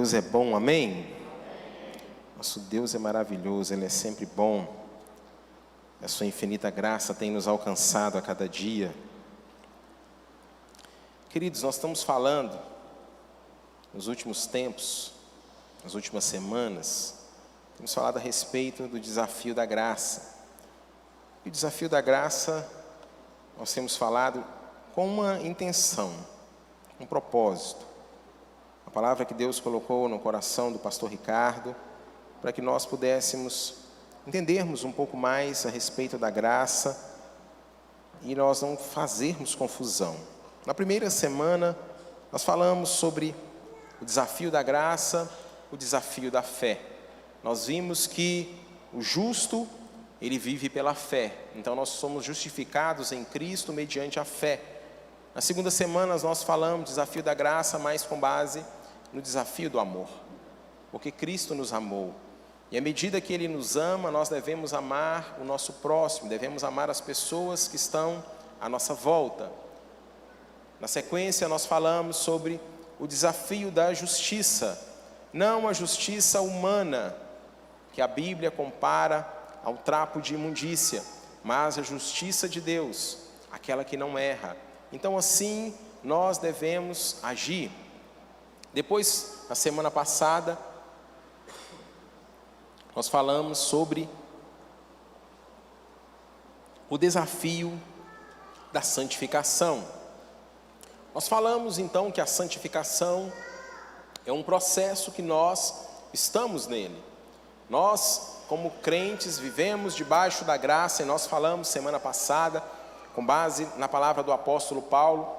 Deus é bom, amém? Nosso Deus é maravilhoso, Ele é sempre bom. A sua infinita graça tem nos alcançado a cada dia. Queridos, nós estamos falando, nos últimos tempos, nas últimas semanas, temos falado a respeito do desafio da graça. E o desafio da graça, nós temos falado com uma intenção, um propósito. A palavra que Deus colocou no coração do pastor Ricardo, para que nós pudéssemos entendermos um pouco mais a respeito da graça e nós não fazermos confusão. Na primeira semana, nós falamos sobre o desafio da graça, o desafio da fé. Nós vimos que o justo, ele vive pela fé. Então, nós somos justificados em Cristo mediante a fé. Na segunda semana, nós falamos do desafio da graça, mas com base no desafio do amor. Porque Cristo nos amou. E à medida que Ele nos ama, nós devemos amar o nosso próximo, devemos amar as pessoas que estão à nossa volta. Na sequência, nós falamos sobre o desafio da justiça. Não a justiça humana, que a Bíblia compara ao trapo de imundícia, mas a justiça de Deus, aquela que não erra. Então, assim, nós devemos agir. Depois, na semana passada, nós falamos sobre o desafio da santificação. Nós falamos então que a santificação é um processo que nós estamos nele. Nós, como crentes, vivemos debaixo da graça, e nós falamos semana passada, com base na palavra do apóstolo Paulo,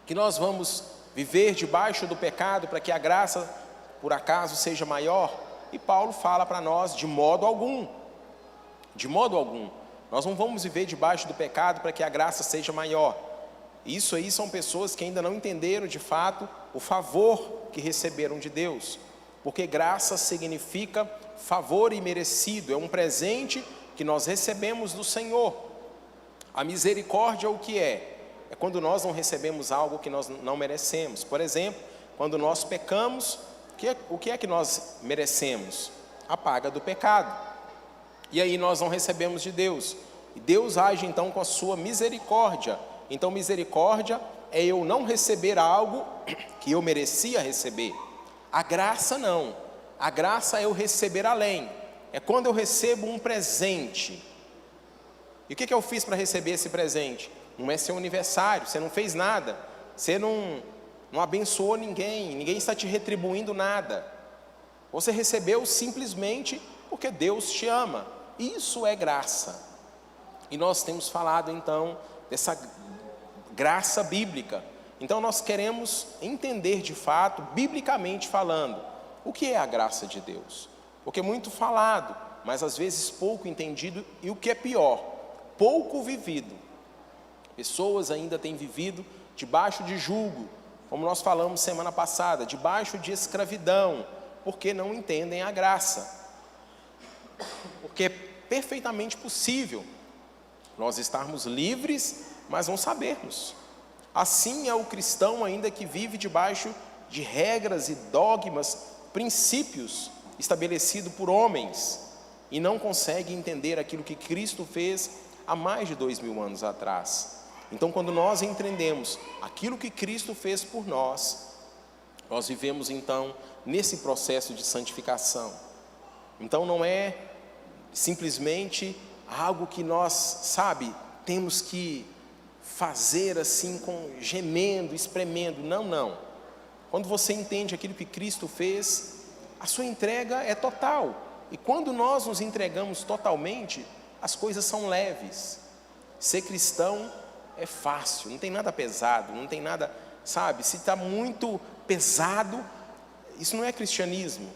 que nós vamos viver debaixo do pecado para que a graça, por acaso, seja maior. E Paulo fala para nós, de modo algum, nós não vamos viver debaixo do pecado para que a graça seja maior. Isso aí são pessoas que ainda não entenderam de fato o favor que receberam de Deus, porque graça significa favor imerecido, é um presente que nós recebemos do Senhor. A misericórdia o que é? É quando nós não recebemos algo que nós não merecemos. Por exemplo, quando nós pecamos, o que é que nós merecemos? A paga do pecado. E aí nós não recebemos de Deus. E Deus age então com a sua misericórdia. Então misericórdia é eu não receber algo que eu merecia receber. A graça não. A graça é eu receber além. É quando eu recebo um presente. E o que eu fiz para receber esse presente? Não é seu aniversário, você não fez nada. Você não abençoou ninguém está te retribuindo nada. Você recebeu simplesmente porque Deus te ama. Isso é graça. E nós temos falado então dessa graça bíblica. Então nós queremos entender de fato, biblicamente falando, o que é a graça de Deus. Porque é muito falado, mas às vezes pouco entendido e o que é pior, pouco vivido. Pessoas ainda têm vivido debaixo de jugo, como nós falamos semana passada, debaixo de escravidão, porque não entendem a graça. Porque é perfeitamente possível nós estarmos livres, mas não sabermos. Assim é o cristão ainda que vive debaixo de regras e dogmas, princípios estabelecidos por homens, e não consegue entender aquilo que Cristo fez há mais de 2000 anos atrás. Então, quando nós entendemos aquilo que Cristo fez por nós, nós vivemos então nesse processo de santificação. Então não é simplesmente algo que nós, temos que fazer assim, gemendo, espremendo. Não. Quando você entende aquilo que Cristo fez, a sua entrega é total. E quando nós nos entregamos totalmente, as coisas são leves. Ser cristão é fácil, não tem nada pesado, não tem nada, se está muito pesado, isso não é cristianismo.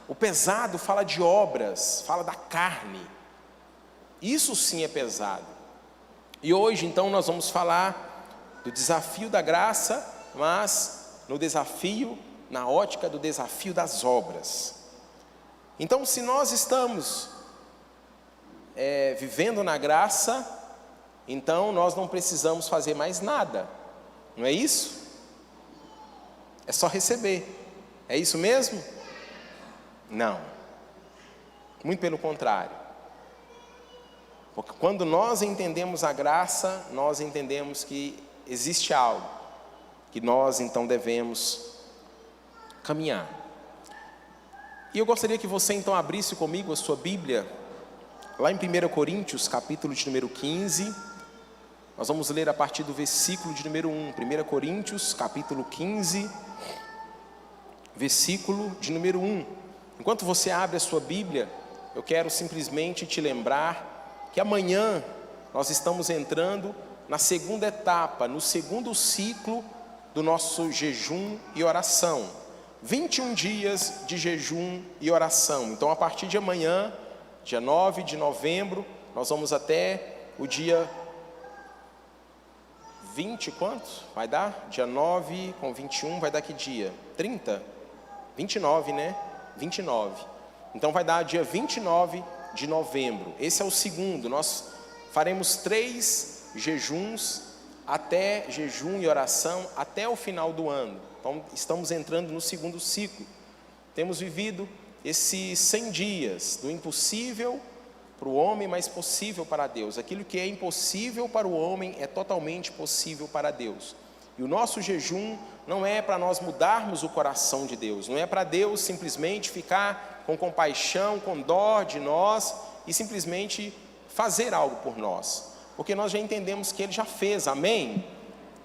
O pesado fala de obras, fala da carne, isso sim é pesado. E hoje então nós vamos falar do desafio da graça, mas na ótica do desafio das obras. Então, se nós estamos vivendo na graça, então nós não precisamos fazer mais nada, não é isso? É só receber. É isso mesmo? Não. Muito pelo contrário. Porque quando nós entendemos a graça, nós entendemos que existe algo que nós então devemos caminhar. E eu gostaria que você então abrisse comigo a sua Bíblia, lá em 1 Coríntios, capítulo de número 15. Nós vamos ler a partir do versículo de número 1. 1 Coríntios, capítulo 15, versículo de número 1. Enquanto você abre a sua Bíblia, eu quero simplesmente te lembrar que amanhã nós estamos entrando na segunda etapa, no segundo ciclo do nosso jejum e oração. 21 dias de jejum e oração. Então, a partir de amanhã, dia 9 de novembro, nós vamos até o dia 20, quantos? Vai dar? Dia 9 com 21, vai dar que dia? 30? 29, né? 29. Então, vai dar dia 29 de novembro. Esse é o segundo. Nós faremos 3 jejuns, até jejum e oração, até o final do ano. Então, estamos entrando no segundo ciclo. Temos vivido esses 100 dias do impossível para o homem, mas possível para Deus. Aquilo que é impossível para o homem é totalmente possível para Deus. E o nosso jejum não é para nós mudarmos o coração de Deus, não é para Deus simplesmente ficar com compaixão, com dó de nós e simplesmente fazer algo por nós, porque nós já entendemos que Ele já fez, amém?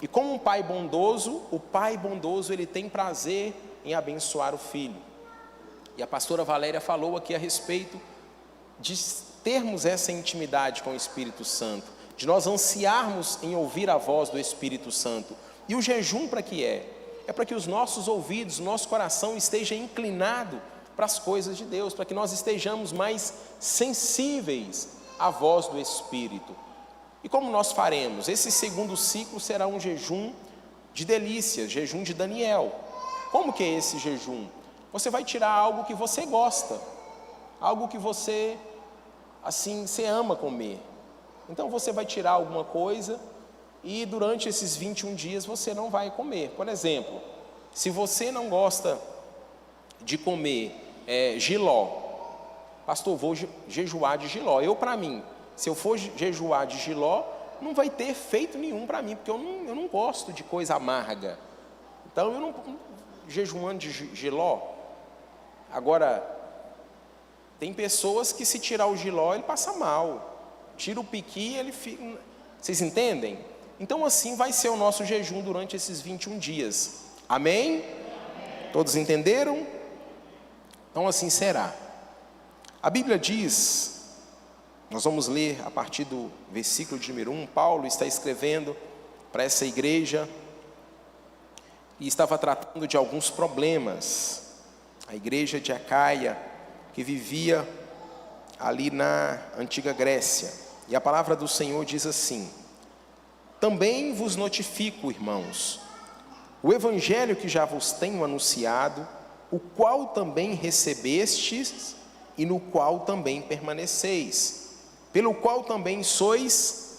E como um pai bondoso, o pai bondoso ele tem prazer em abençoar o filho. E a pastora Valéria falou aqui a respeito de termos essa intimidade com o Espírito Santo, de nós ansiarmos em ouvir a voz do Espírito Santo. E o jejum para que é? É para que os nossos ouvidos, nosso coração esteja inclinado para as coisas de Deus, para que nós estejamos mais sensíveis à voz do Espírito. E como nós faremos? Esse segundo ciclo será um jejum de delícias, jejum de Daniel. Como que é esse jejum? Você vai tirar algo que você gosta, algo que você, assim, você ama comer. Então você vai tirar alguma coisa e durante esses 21 dias você não vai comer. Por exemplo, se você não gosta de comer jiló, pastor, vou jejuar de jiló. Para mim, se eu for jejuar de jiló, não vai ter efeito nenhum para mim, porque eu não gosto de coisa amarga. Então, eu não jejuando de jiló. Agora, tem pessoas que se tirar o jiló, ele passa mal. Tira o piqui, ele fica... Vocês entendem? Então, assim vai ser o nosso jejum durante esses 21 dias. Amém? Todos entenderam? Então, assim será. A Bíblia diz... Nós vamos ler a partir do versículo de número 1. Paulo está escrevendo para essa igreja e estava tratando de alguns problemas. A igreja de Acaia, que vivia ali na antiga Grécia. E a palavra do Senhor diz assim: também vos notifico, irmãos, o evangelho que já vos tenho anunciado, o qual também recebestes e no qual também permaneceis, pelo qual também sois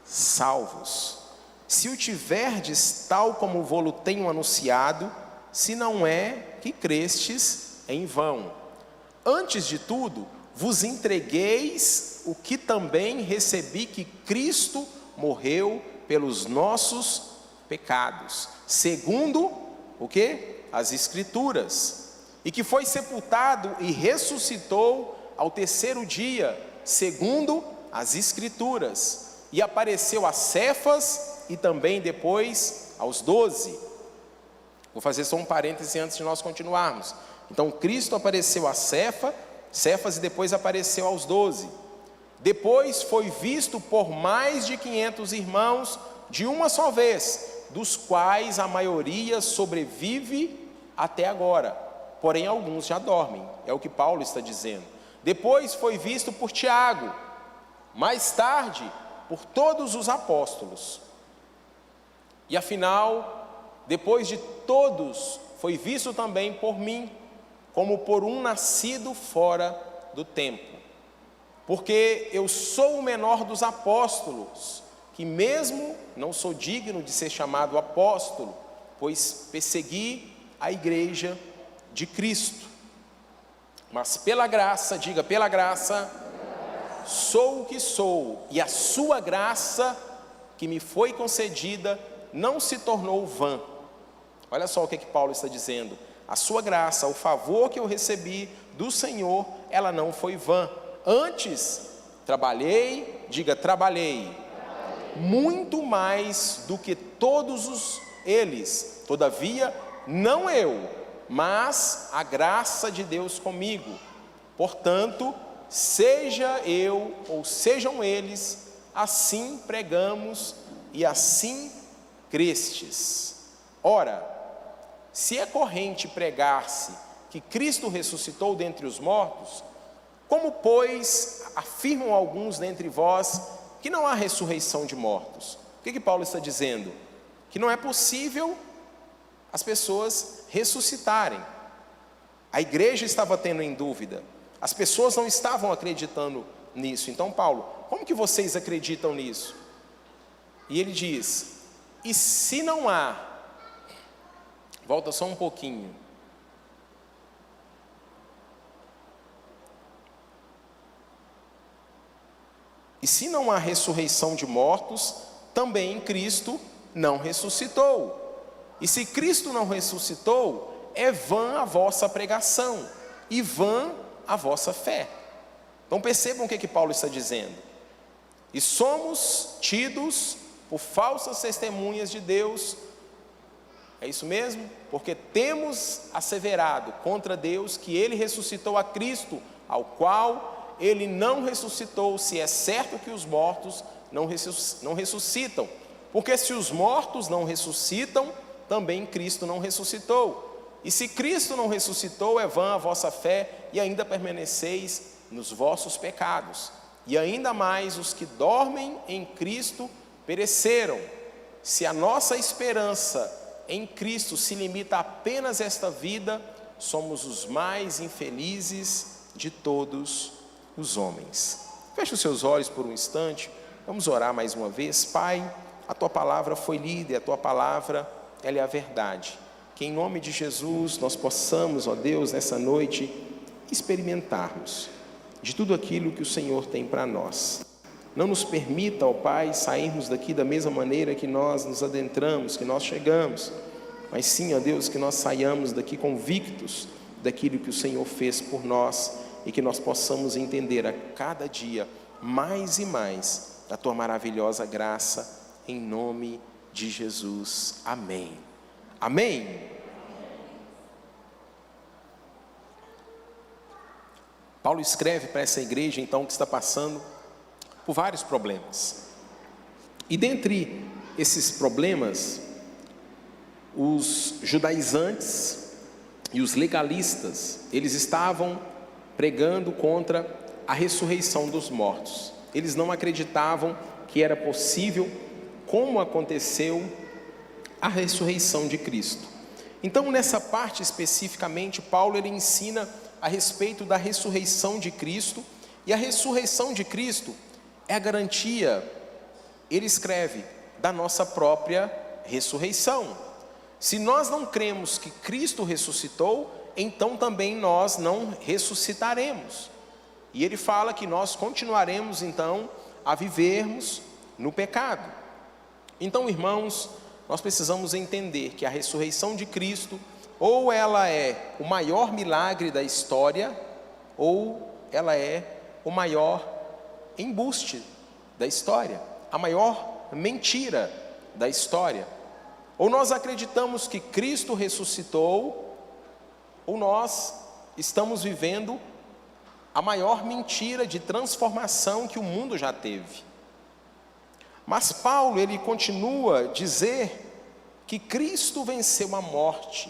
salvos, se o tiverdes tal como vou-lo tenho anunciado, se não é que crestes em vão. Antes de tudo, vos entregueis o que também recebi, que Cristo morreu pelos nossos pecados, segundo o quê? As Escrituras, e que foi sepultado e ressuscitou ao terceiro dia, segundo as Escrituras, e apareceu a Cefas e também depois aos 12. Vou fazer só um parêntese antes de nós continuarmos. Então Cristo apareceu a Cefas e depois apareceu aos 12. Depois foi visto por mais de 500 irmãos de uma só vez, dos quais a maioria sobrevive até agora, porém alguns já dormem, é o que Paulo está dizendo. Depois foi visto por Tiago, mais tarde por todos os apóstolos. E afinal, depois de todos, foi visto também por mim, como por um nascido fora do tempo. Porque eu sou o menor dos apóstolos, que mesmo não sou digno de ser chamado apóstolo, pois persegui a igreja de Cristo. Mas pela graça, diga, pela graça, sou o que sou, e a sua graça que me foi concedida não se tornou vã. Olha só o que Paulo está dizendo: a sua graça, o favor que eu recebi do Senhor, ela não foi vã. Antes, trabalhei, diga, trabalhei, muito mais do que todos eles. Todavia, não eu, mas a graça de Deus comigo. Portanto, seja eu ou sejam eles, assim pregamos e assim crestes. Ora, se é corrente pregar-se que Cristo ressuscitou dentre os mortos, como, pois, afirmam alguns dentre vós que não há ressurreição de mortos? O que Paulo está dizendo? Que não é possível as pessoas ressuscitarem. A igreja estava tendo em dúvida, as pessoas não estavam acreditando nisso. Então, Paulo, como que vocês acreditam nisso? E ele diz: e se não há, volta só um pouquinho, e se não há ressurreição de mortos, também Cristo não ressuscitou. E se Cristo não ressuscitou, é vã a vossa pregação e vã a vossa fé. Então percebam o que Paulo está dizendo. E somos tidos por falsas testemunhas de Deus. É isso mesmo? Porque temos asseverado contra Deus que Ele ressuscitou a Cristo, ao qual Ele não ressuscitou, se é certo que os mortos não ressuscitam. Porque se os mortos não ressuscitam, também Cristo não ressuscitou. E se Cristo não ressuscitou, é vã a vossa fé, e ainda permaneceis nos vossos pecados. E ainda mais os que dormem em Cristo pereceram. Se a nossa esperança em Cristo se limita apenas a esta vida, somos os mais infelizes de todos os homens. Feche os seus olhos por um instante, vamos orar mais uma vez. Pai, a Tua palavra foi lida, e a Tua palavra, ela é a verdade. Que em nome de Jesus nós possamos, ó Deus, nessa noite, experimentarmos de tudo aquilo que o Senhor tem para nós. Não nos permita, ó Pai, sairmos daqui da mesma maneira que nós nos adentramos, que nós chegamos, mas sim, ó Deus, que nós saiamos daqui convictos daquilo que o Senhor fez por nós, e que nós possamos entender a cada dia mais e mais a Tua maravilhosa graça, em nome de Jesus. Amém. Amém. Paulo escreve para essa igreja, então, que está passando por vários problemas. E dentre esses problemas, os judaizantes e os legalistas, eles estavam pregando contra a ressurreição dos mortos. Eles não acreditavam que era possível, como aconteceu a ressurreição de Cristo. Então, nessa parte especificamente, Paulo ele ensina a respeito da ressurreição de Cristo, e a ressurreição de Cristo é a garantia, ele escreve, da nossa própria ressurreição. Se nós não cremos que Cristo ressuscitou, então também nós não ressuscitaremos. E ele fala que nós continuaremos então a vivermos no pecado. Então, irmãos, nós precisamos entender que a ressurreição de Cristo, ou ela é o maior milagre da história, ou ela é o maior embuste da história, a maior mentira da história. Ou nós acreditamos que Cristo ressuscitou, ou nós estamos vivendo a maior mentira de transformação que o mundo já teve. Mas Paulo, ele continua a dizer que Cristo venceu a morte,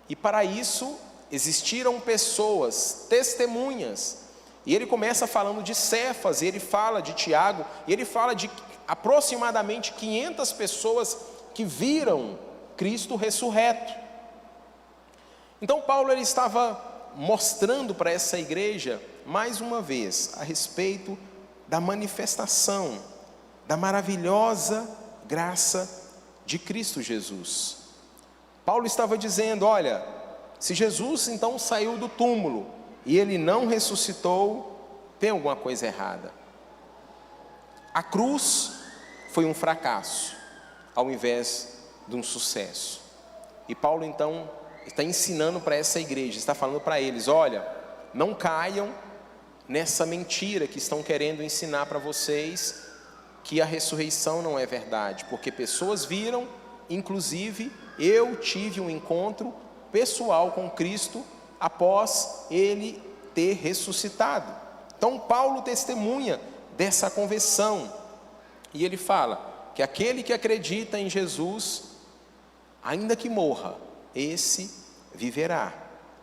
e para isso existiram pessoas, testemunhas, e ele começa falando de Cefas, e ele fala de Tiago, e ele fala de aproximadamente 500 pessoas que viram Cristo ressurreto. Então Paulo ele estava mostrando para essa igreja, mais uma vez, a respeito da manifestação, da maravilhosa graça de Cristo Jesus. Paulo estava dizendo: olha, Se Jesus então saiu do túmulo e ele não ressuscitou, tem alguma coisa errada. A cruz foi um fracasso, ao invés de um sucesso. E Paulo então está ensinando para essa igreja, está falando para eles: olha, não caiam nessa mentira que estão querendo ensinar para vocês, que a ressurreição não é verdade, porque pessoas viram, inclusive eu tive um encontro pessoal com Cristo após ele ter ressuscitado. Então Paulo testemunha dessa conversão, e ele fala que aquele que acredita em Jesus, ainda que morra, esse viverá.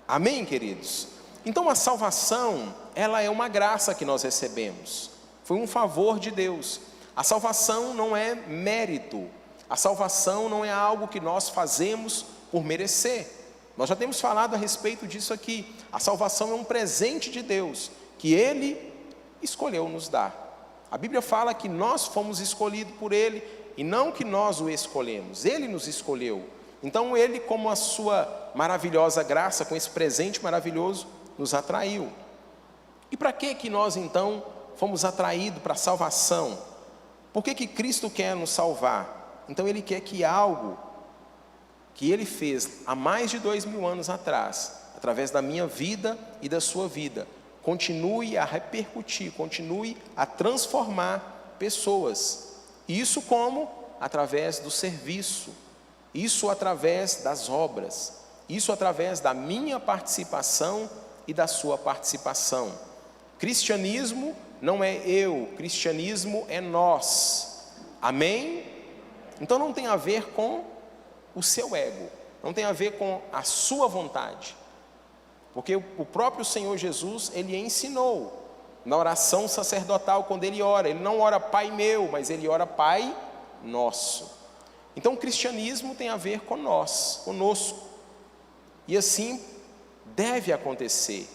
Amém, queridos? Então a salvação, ela é uma graça que nós recebemos, foi um favor de Deus. A salvação não é mérito, a salvação não é algo que nós fazemos por merecer. Nós já temos falado a respeito disso aqui. A salvação é um presente de Deus, que Ele escolheu nos dar. A Bíblia fala que nós fomos escolhidos por Ele, e não que nós o escolhemos, Ele nos escolheu. Então Ele, como a sua maravilhosa graça, com esse presente maravilhoso, nos atraiu. E para que nós então fomos atraídos para a salvação? Por que Cristo quer nos salvar? Então Ele quer que algo que Ele fez há mais de 2000 anos atrás, através da minha vida e da sua vida, continue a repercutir, continue a transformar pessoas. Isso como? Através do serviço, isso através das obras, isso através da minha participação e da sua participação. Cristianismo não é eu, cristianismo é nós. Amém? Então não tem a ver com o seu ego, não tem a ver com a sua vontade, porque o próprio Senhor Jesus, Ele ensinou na oração sacerdotal, quando Ele ora, Ele não ora Pai meu, mas Ele ora Pai nosso. Então o cristianismo tem a ver com nós, conosco, e assim deve acontecer.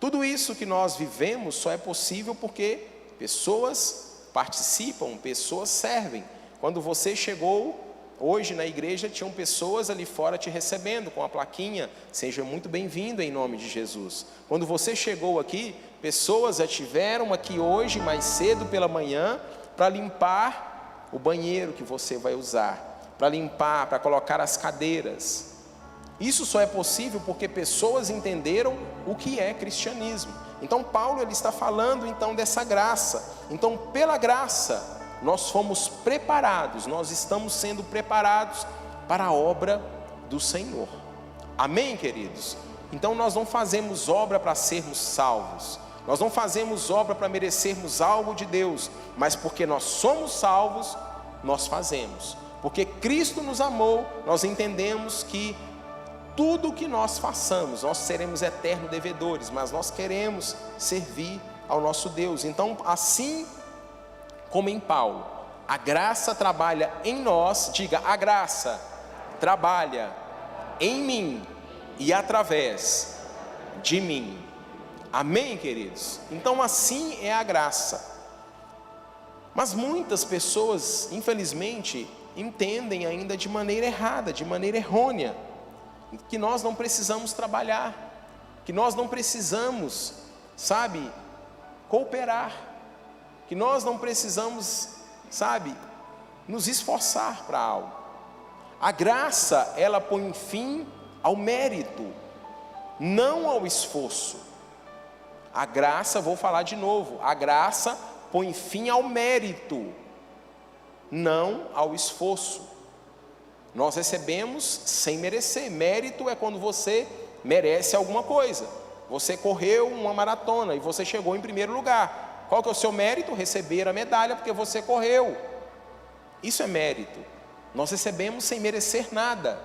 Tudo isso que nós vivemos só é possível porque pessoas participam, pessoas servem. Quando você chegou hoje na igreja, tinham pessoas ali fora te recebendo com a plaquinha: seja muito bem-vindo em nome de Jesus. Quando você chegou aqui, pessoas já estiveram aqui hoje mais cedo pela manhã para limpar o banheiro que você vai usar, para limpar, para colocar as cadeiras. Isso só é possível porque pessoas entenderam o que é cristianismo. Então Paulo, ele está falando então dessa graça. Então pela graça nós fomos preparados, nós estamos sendo preparados para a obra do Senhor. Amém, queridos? Então nós não fazemos obra para sermos salvos, nós não fazemos obra para merecermos algo de Deus, mas porque nós somos salvos, nós fazemos. Porque Cristo nos amou, nós entendemos que tudo que nós façamos, nós seremos eternos devedores, mas nós queremos servir ao nosso Deus. Então assim como em Paulo, a graça trabalha em nós, diga: a graça trabalha em mim e através de mim. Amém, queridos? Então assim é a graça. Mas muitas pessoas, infelizmente, entendem ainda de maneira errada, de maneira errônea, que nós não precisamos trabalhar, que nós não precisamos, cooperar, que nós não precisamos, nos esforçar para algo. A graça, ela põe fim ao mérito, não ao esforço. A graça, vou falar de novo, a graça põe fim ao mérito, não ao esforço. Nós recebemos sem merecer. Mérito é quando você merece alguma coisa. Você correu uma maratona e você chegou em primeiro lugar. Qual que é o seu mérito? Receber a medalha porque você correu. Isso é mérito. Nós recebemos sem merecer nada.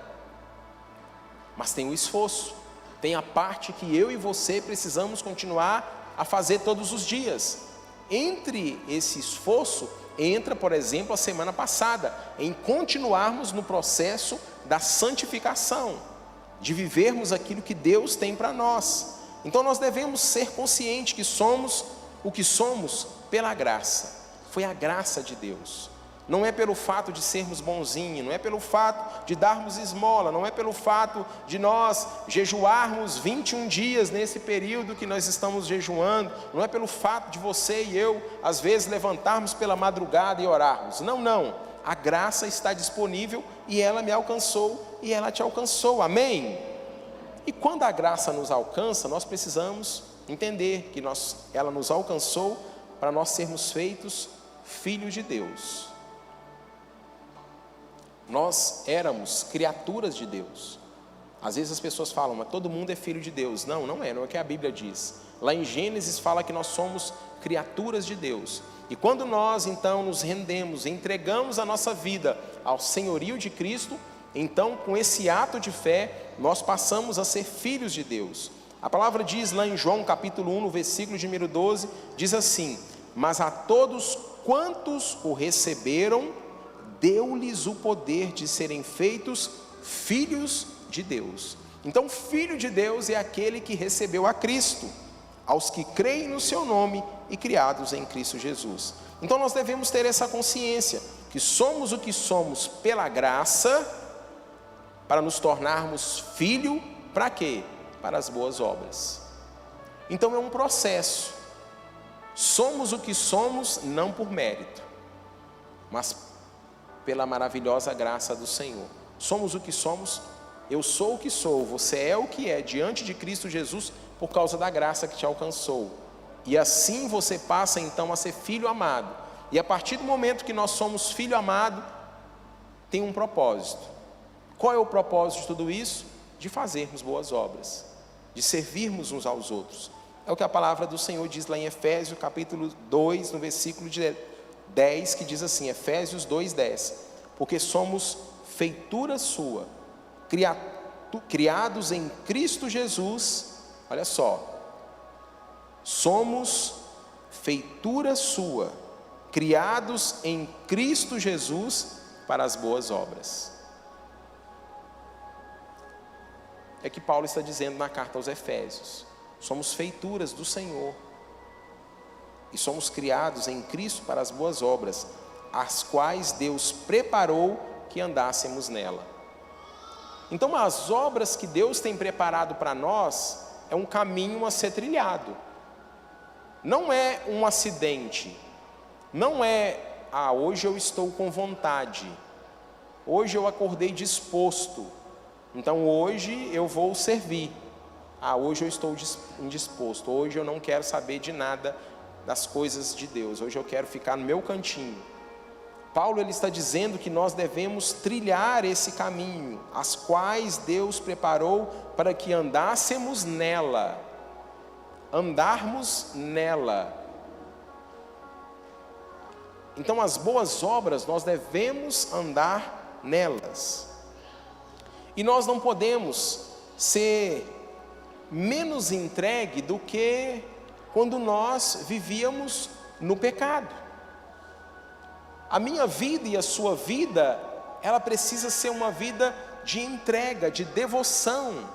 Mas tem o esforço, tem a parte que eu e você precisamos continuar a fazer todos os dias. Entre esse esforço entra, por exemplo, a semana passada, em continuarmos no processo da santificação, de vivermos aquilo que Deus tem para nós. Então nós devemos ser conscientes que somos o que somos pela graça. Foi a graça de Deus. Não é pelo fato de sermos bonzinhos, não é pelo fato de darmos esmola, não é pelo fato de nós jejuarmos 21 dias nesse período que nós estamos jejuando, não é pelo fato de você e eu, às vezes, levantarmos pela madrugada e orarmos. Não, não. A graça está disponível e ela me alcançou e ela te alcançou. Amém? E quando a graça nos alcança, nós precisamos entender que ela nos alcançou para nós sermos feitos filhos de Deus. Nós éramos criaturas de Deus. Às vezes as pessoas falam, mas todo mundo é filho de Deus. Não, não é o que a Bíblia diz. Lá em Gênesis fala que nós somos criaturas de Deus. E quando nós então nos rendemos, entregamos a nossa vida ao senhorio de Cristo, então com esse ato de fé, nós passamos a ser filhos de Deus. A palavra diz lá em João capítulo 1, no versículo de número 12, diz assim: mas a todos quantos o receberam, deu-lhes o poder de serem feitos filhos de Deus. Então, filho de Deus é aquele que recebeu a Cristo, aos que creem no seu nome e criados em Cristo Jesus. Então nós devemos ter essa consciência, que somos o que somos pela graça, para nos tornarmos filho, para quê? Para as boas obras. Então é um processo. Somos o que somos não por mérito, mas pela maravilhosa graça do Senhor. Somos o que somos, eu sou o que sou, você é o que é diante de Cristo Jesus, por causa da graça que te alcançou. E assim você passa então a ser filho amado. E a partir do momento que nós somos filho amado, tem um propósito. Qual é o propósito de tudo isso? De fazermos boas obras, de servirmos uns aos outros. É o que a palavra do Senhor diz lá em Efésios capítulo 2, no versículo de 10, que diz assim, Efésios 2:10, porque somos feitura sua, criados em Cristo Jesus. Olha só, somos feitura sua, criados em Cristo Jesus para as boas obras. É que Paulo está dizendo na carta aos Efésios. Somos feituras do Senhor e somos criados em Cristo para as boas obras, as quais Deus preparou que andássemos nela. Então as obras que Deus tem preparado para nós é um caminho a ser trilhado. Não é um acidente, não é, hoje eu estou com vontade, hoje eu acordei disposto, então hoje eu vou servir. Hoje eu estou indisposto, hoje eu não quero saber de nada das coisas de Deus, hoje eu quero ficar no meu cantinho. Paulo ele está dizendo que nós devemos trilhar esse caminho, as quais Deus preparou para que andássemos nela, andarmos nela. Então as boas obras nós devemos andar nelas, e nós não podemos ser menos entregue do que quando nós vivíamos no pecado. A minha vida e a sua vida, ela precisa ser uma vida de entrega, de devoção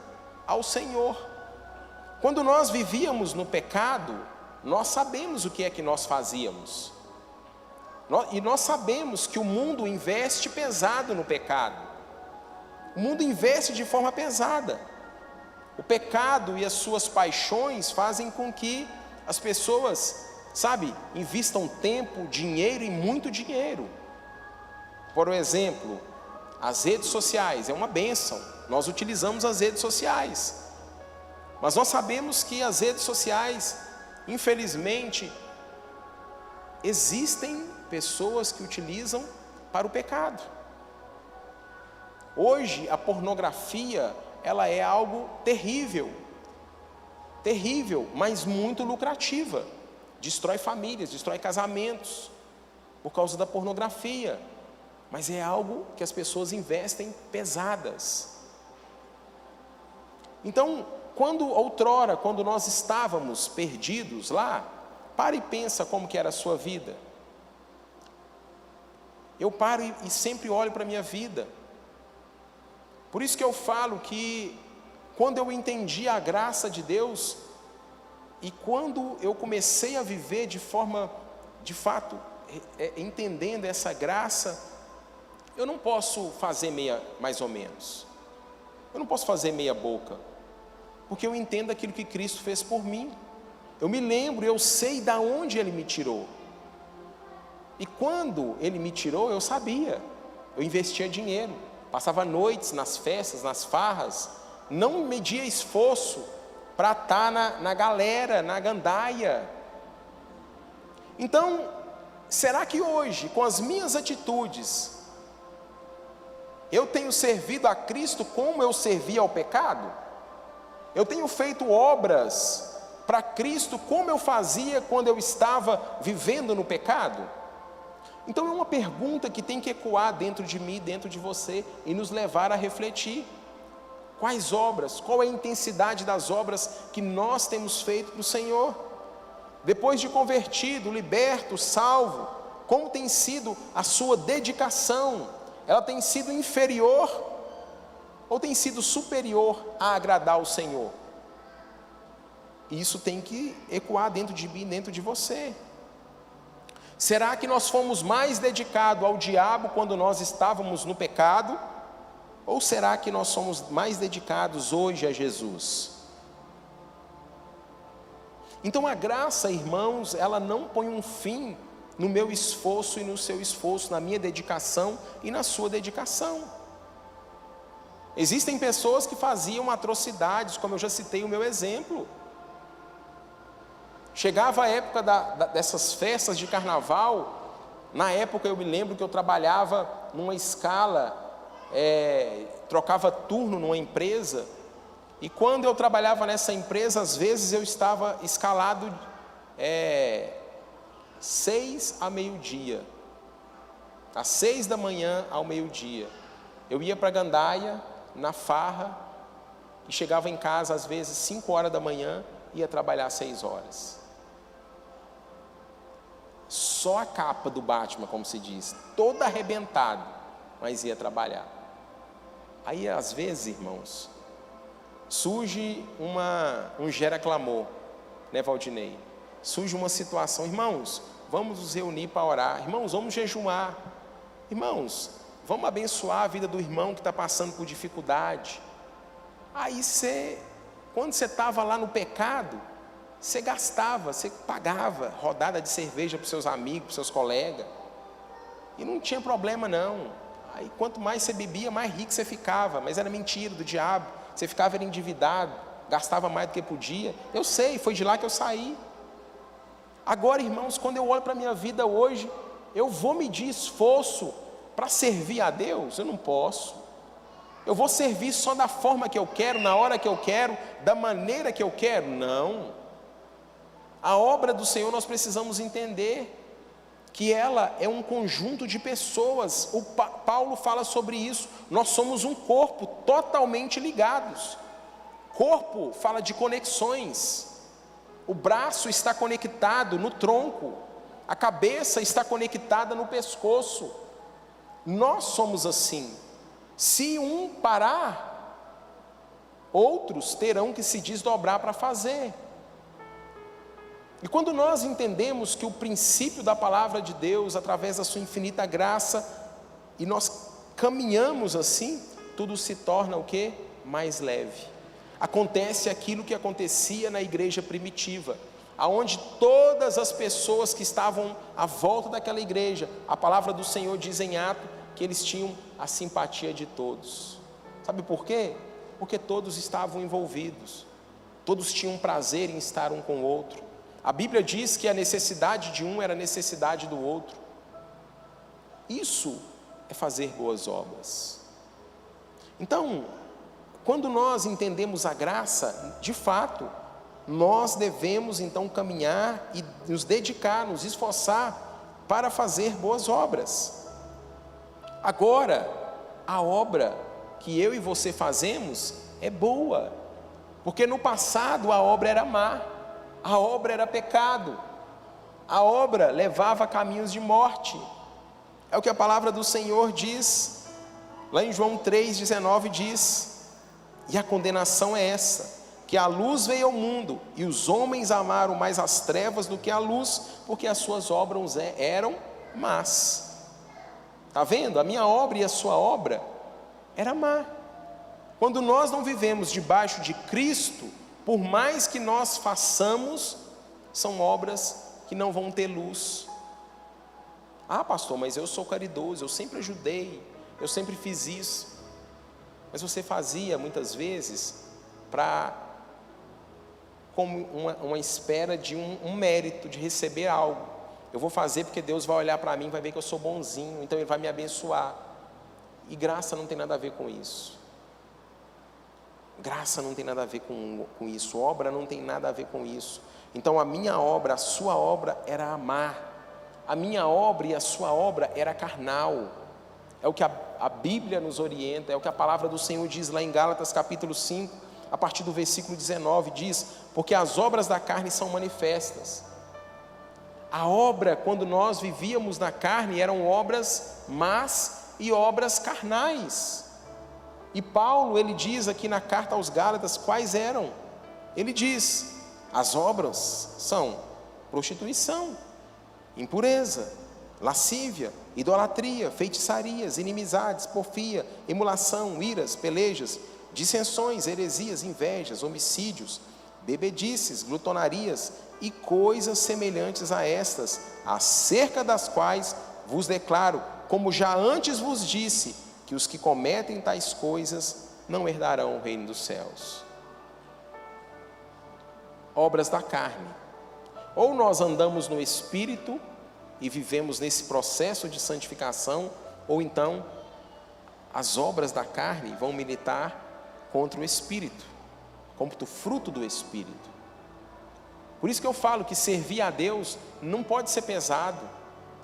ao Senhor. Quando nós vivíamos no pecado, nós sabemos o que é que nós fazíamos. E nós sabemos que o mundo investe pesado no pecado. O mundo investe de forma pesada. O pecado e as suas paixões fazem com que as pessoas, invistam tempo, dinheiro e muito dinheiro. Por exemplo, as redes sociais é uma bênção. Nós utilizamos as redes sociais. Mas nós sabemos que as redes sociais, infelizmente, existem pessoas que utilizam para o pecado. Hoje a pornografia, ela é algo terrível, mas muito lucrativa. Destrói famílias, destrói casamentos por causa da pornografia. Mas é algo que as pessoas investem pesadas. Então, quando nós estávamos perdidos lá, para e pensa como que era a sua vida. Eu paro e sempre olho para a minha vida. Por isso que eu falo que quando eu entendi a graça de Deus e quando eu comecei a viver de forma, de fato, entendendo essa graça, eu não posso fazer mais ou menos. Eu não posso fazer meia boca, porque eu entendo aquilo que Cristo fez por mim. Eu me lembro, eu sei de onde Ele me tirou. E quando Ele me tirou, eu sabia. Eu investia dinheiro, passava noites nas festas, nas farras, não media esforço para estar na galera, na gandaia. Então, será que hoje, com as minhas atitudes, eu tenho servido a Cristo como eu servia ao pecado? Eu tenho feito obras para Cristo como eu fazia quando eu estava vivendo no pecado? Então é uma pergunta que tem que ecoar dentro de mim, dentro de você, e nos levar a refletir. Quais obras, qual é a intensidade das obras que nós temos feito para o Senhor? Depois de convertido, liberto, salvo, como tem sido a sua dedicação? Ela tem sido inferior ou tem sido superior a agradar ao Senhor? Isso tem que ecoar dentro de mim, dentro de você. Será que nós fomos mais dedicados ao diabo quando nós estávamos no pecado? Ou será que nós somos mais dedicados hoje a Jesus? Então a graça, irmãos, ela não põe um fim no meu esforço e no seu esforço, na minha dedicação e na sua dedicação. Existem pessoas que faziam atrocidades, como eu já citei o meu exemplo. Chegava a época dessas festas de carnaval. Na época eu me lembro que eu trabalhava numa escala, trocava turno numa empresa, e quando eu trabalhava nessa empresa, às vezes eu estava escalado 6 a meio-dia, às 6 da manhã ao meio-dia, eu ia para a gandaia, na farra, e chegava em casa às vezes 5 horas da manhã, ia trabalhar 6 horas, só a capa do Batman, como se diz, todo arrebentado, mas ia trabalhar. Aí às vezes, irmãos, surge um gera-clamor, né, Valdinei? Surge uma situação, irmãos, vamos nos reunir para orar, irmãos, vamos jejuar, irmãos, vamos abençoar a vida do irmão que está passando por dificuldade. Aí quando você estava lá no pecado, você gastava, você pagava rodada de cerveja para os seus amigos, para os seus colegas, e não tinha problema não. Aí quanto mais você bebia, mais rico você ficava, mas era mentira do diabo, você ficava endividado, gastava mais do que podia. Eu sei, foi de lá que eu saí. Agora, irmãos, quando eu olho para a minha vida hoje, eu vou medir esforço para servir a Deus? Eu não posso. Eu vou servir só da forma que eu quero, na hora que eu quero, da maneira que eu quero? Não. A obra do Senhor, nós precisamos entender que ela é um conjunto de pessoas. Paulo fala sobre isso. Nós somos um corpo totalmente ligados. Corpo fala de conexões. O braço está conectado no tronco, a cabeça está conectada no pescoço. Nós somos assim. Se um parar, outros terão que se desdobrar para fazer. E quando nós entendemos que o princípio da palavra de Deus, através da sua infinita graça, e nós caminhamos assim, tudo se torna o quê? Mais leve. Acontece aquilo que acontecia na igreja primitiva, aonde todas as pessoas que estavam à volta daquela igreja, a palavra do Senhor diz em Atos que eles tinham a simpatia de todos. Sabe por quê? Porque todos estavam envolvidos, todos tinham prazer em estar um com o outro. A Bíblia diz que a necessidade de um era a necessidade do outro. Isso é fazer boas obras. Então, quando nós entendemos a graça, de fato, nós devemos então caminhar e nos dedicar, nos esforçar para fazer boas obras. Agora, a obra que eu e você fazemos é boa, porque no passado a obra era má, a obra era pecado, a obra levava a caminhos de morte. É o que a palavra do Senhor diz, lá em João 3,19 diz: e a condenação é essa, que a luz veio ao mundo, e os homens amaram mais as trevas do que a luz, porque as suas obras eram más. Está vendo? A minha obra e a sua obra era má. Quando nós não vivemos debaixo de Cristo, por mais que nós façamos, são obras que não vão ter luz. Ah, pastor, mas eu sou caridoso, eu sempre ajudei, eu sempre fiz isso. Mas você fazia muitas vezes como uma espera de um mérito, de receber algo. Eu vou fazer porque Deus vai olhar para mim, vai ver que eu sou bonzinho, então Ele vai me abençoar. E graça não tem nada a ver com isso. Graça não tem nada a ver com isso. Obra não tem nada a ver com isso. Então a minha obra, a sua obra era amar. A minha obra e a sua obra era carnal. É o que a Bíblia nos orienta, é o que a palavra do Senhor diz lá em Gálatas capítulo 5, a partir do versículo 19, diz: porque as obras da carne são manifestas. A obra, quando nós vivíamos na carne, eram obras más e obras carnais. E Paulo, ele diz aqui na carta aos Gálatas quais eram. Ele diz: as obras são prostituição, impureza, lascívia, idolatria, feitiçarias, inimizades, porfia, emulação, iras, pelejas, dissensões, heresias, invejas, homicídios, bebedices, glutonarias e coisas semelhantes a estas, acerca das quais vos declaro, como já antes vos disse, que os que cometem tais coisas não herdarão o reino dos céus. Obras da carne. Ou nós andamos no Espírito e vivemos nesse processo de santificação, ou então as obras da carne vão militar contra o Espírito, contra o fruto do Espírito. Por isso que eu falo que servir a Deus não pode ser pesado.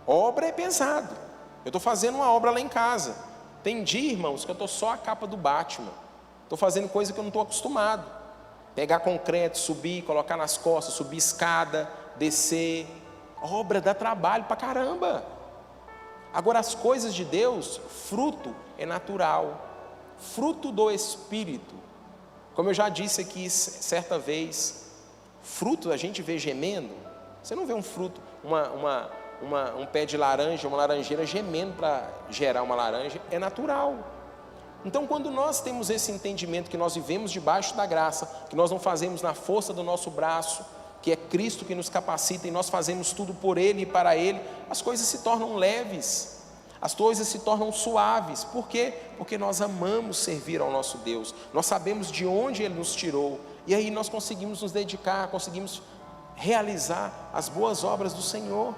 Obra é pesado. Eu estou fazendo uma obra lá em casa. Tem dia, irmãos, que eu estou só a capa do Batman. Estou fazendo coisa que eu não estou acostumado. Pegar concreto, subir, colocar nas costas, subir escada, descer. Obra dá trabalho pra caramba. Agora as coisas de Deus, fruto é natural. Fruto do Espírito. Como eu já disse aqui certa vez, fruto a gente vê gemendo. Você não vê um fruto, um pé de laranja, uma laranjeira gemendo para gerar uma laranja. É natural. Então quando nós temos esse entendimento que nós vivemos debaixo da graça, que nós não fazemos na força do nosso braço, que é Cristo que nos capacita e nós fazemos tudo por Ele e para Ele, as coisas se tornam leves, as coisas se tornam suaves. Por quê? Porque nós amamos servir ao nosso Deus, nós sabemos de onde Ele nos tirou, e aí nós conseguimos nos dedicar, conseguimos realizar as boas obras do Senhor.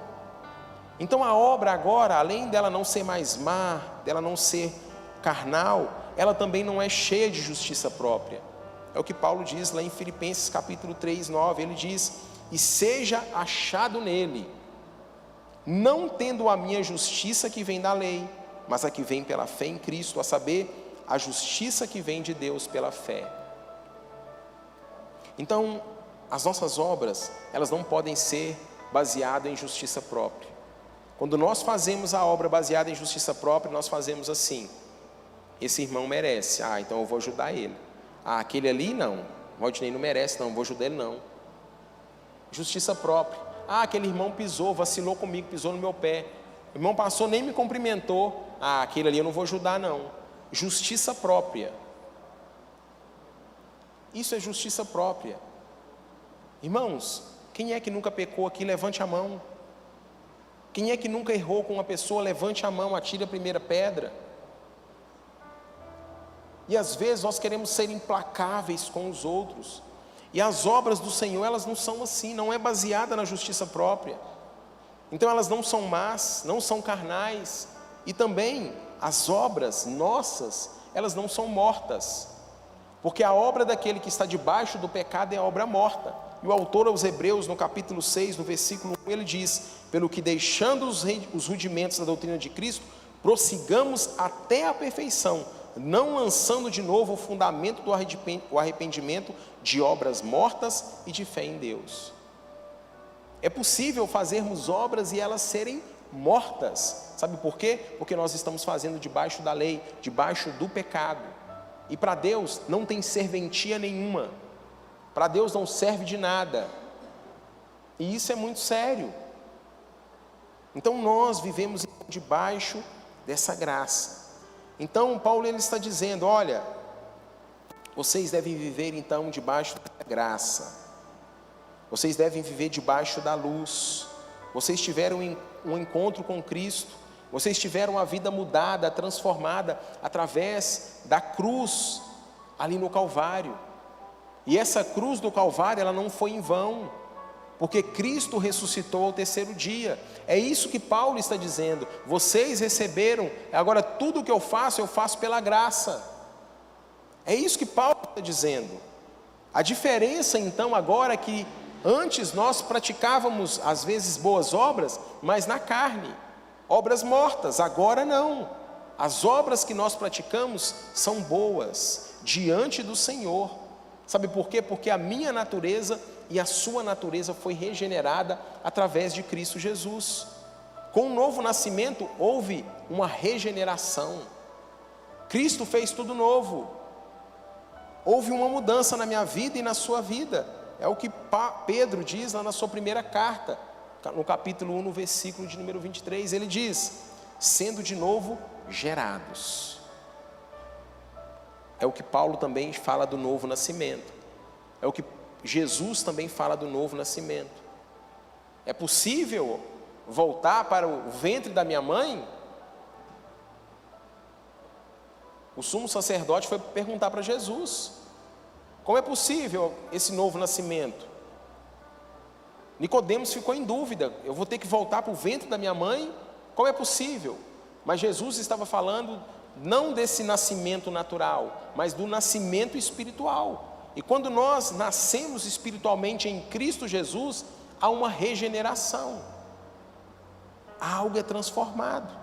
Então a obra agora, além dela não ser mais má, dela não ser carnal, ela também não é cheia de justiça própria. É o que Paulo diz lá em Filipenses capítulo 3, 9, ele diz: e seja achado nele, não tendo a minha justiça que vem da lei, mas a que vem pela fé em Cristo, a saber, a justiça que vem de Deus pela fé. Então, as nossas obras, elas não podem ser baseadas em justiça própria. Quando nós fazemos a obra baseada em justiça própria, nós fazemos assim: esse irmão merece, então eu vou ajudar ele. Aquele ali não, Rodney não merece, não vou ajudar ele não. Justiça própria. Aquele irmão pisou, vacilou comigo, pisou no meu pé. O irmão passou, nem me cumprimentou. Aquele ali eu não vou ajudar não. Justiça própria. Isso é justiça própria. Irmãos, quem é que nunca pecou aqui? Levante a mão. Quem é que nunca errou com uma pessoa? Levante a mão, atire a primeira pedra. E às vezes nós queremos ser implacáveis com os outros. E as obras do Senhor, elas não são assim, não é baseada na justiça própria. Então elas não são más, não são carnais. E também as obras nossas, elas não são mortas. Porque a obra daquele que está debaixo do pecado é a obra morta. E o autor aos Hebreus, no capítulo 6, no versículo 1, ele diz: pelo que deixando os rudimentos da doutrina de Cristo, prossigamos até a perfeição, não lançando de novo o fundamento do arrependimento de obras mortas e de fé em Deus. É possível fazermos obras e elas serem mortas. Sabe por quê? Porque nós estamos fazendo debaixo da lei, debaixo do pecado. E para Deus não tem serventia nenhuma. Para Deus não serve de nada. E isso é muito sério. Então nós vivemos debaixo dessa graça. Então Paulo ele está dizendo, olha, vocês devem viver então debaixo da graça. Vocês devem viver debaixo da luz. Vocês tiveram um encontro com Cristo. Vocês tiveram a vida mudada, transformada através da cruz ali no Calvário. E essa cruz do Calvário, ela não foi em vão, porque Cristo ressuscitou ao terceiro dia. É isso que Paulo está dizendo. Vocês receberam, agora tudo o que eu faço pela graça. É isso que Paulo está dizendo. A diferença então agora é que antes nós praticávamos às vezes boas obras, mas na carne, obras mortas. Agora não. As obras que nós praticamos são boas diante do Senhor. Sabe por quê? Porque a minha natureza e a sua natureza foi regenerada através de Cristo Jesus. Com o novo nascimento houve uma regeneração. Cristo fez tudo novo. Houve uma mudança na minha vida e na sua vida. É o que Pedro diz lá na sua primeira carta, no capítulo 1, no versículo de número 23, ele diz, sendo de novo gerados. É o que Paulo também fala do novo nascimento. É o que Jesus também fala do novo nascimento. É possível voltar para o ventre da minha mãe? O sumo sacerdote foi perguntar para Jesus, como é possível esse novo nascimento? Nicodemos ficou em dúvida, eu vou ter que voltar para o ventre da minha mãe? Como é possível? Mas Jesus estava falando não desse nascimento natural, mas do nascimento espiritual. E quando nós nascemos espiritualmente em Cristo Jesus, há uma regeneração, algo é transformado.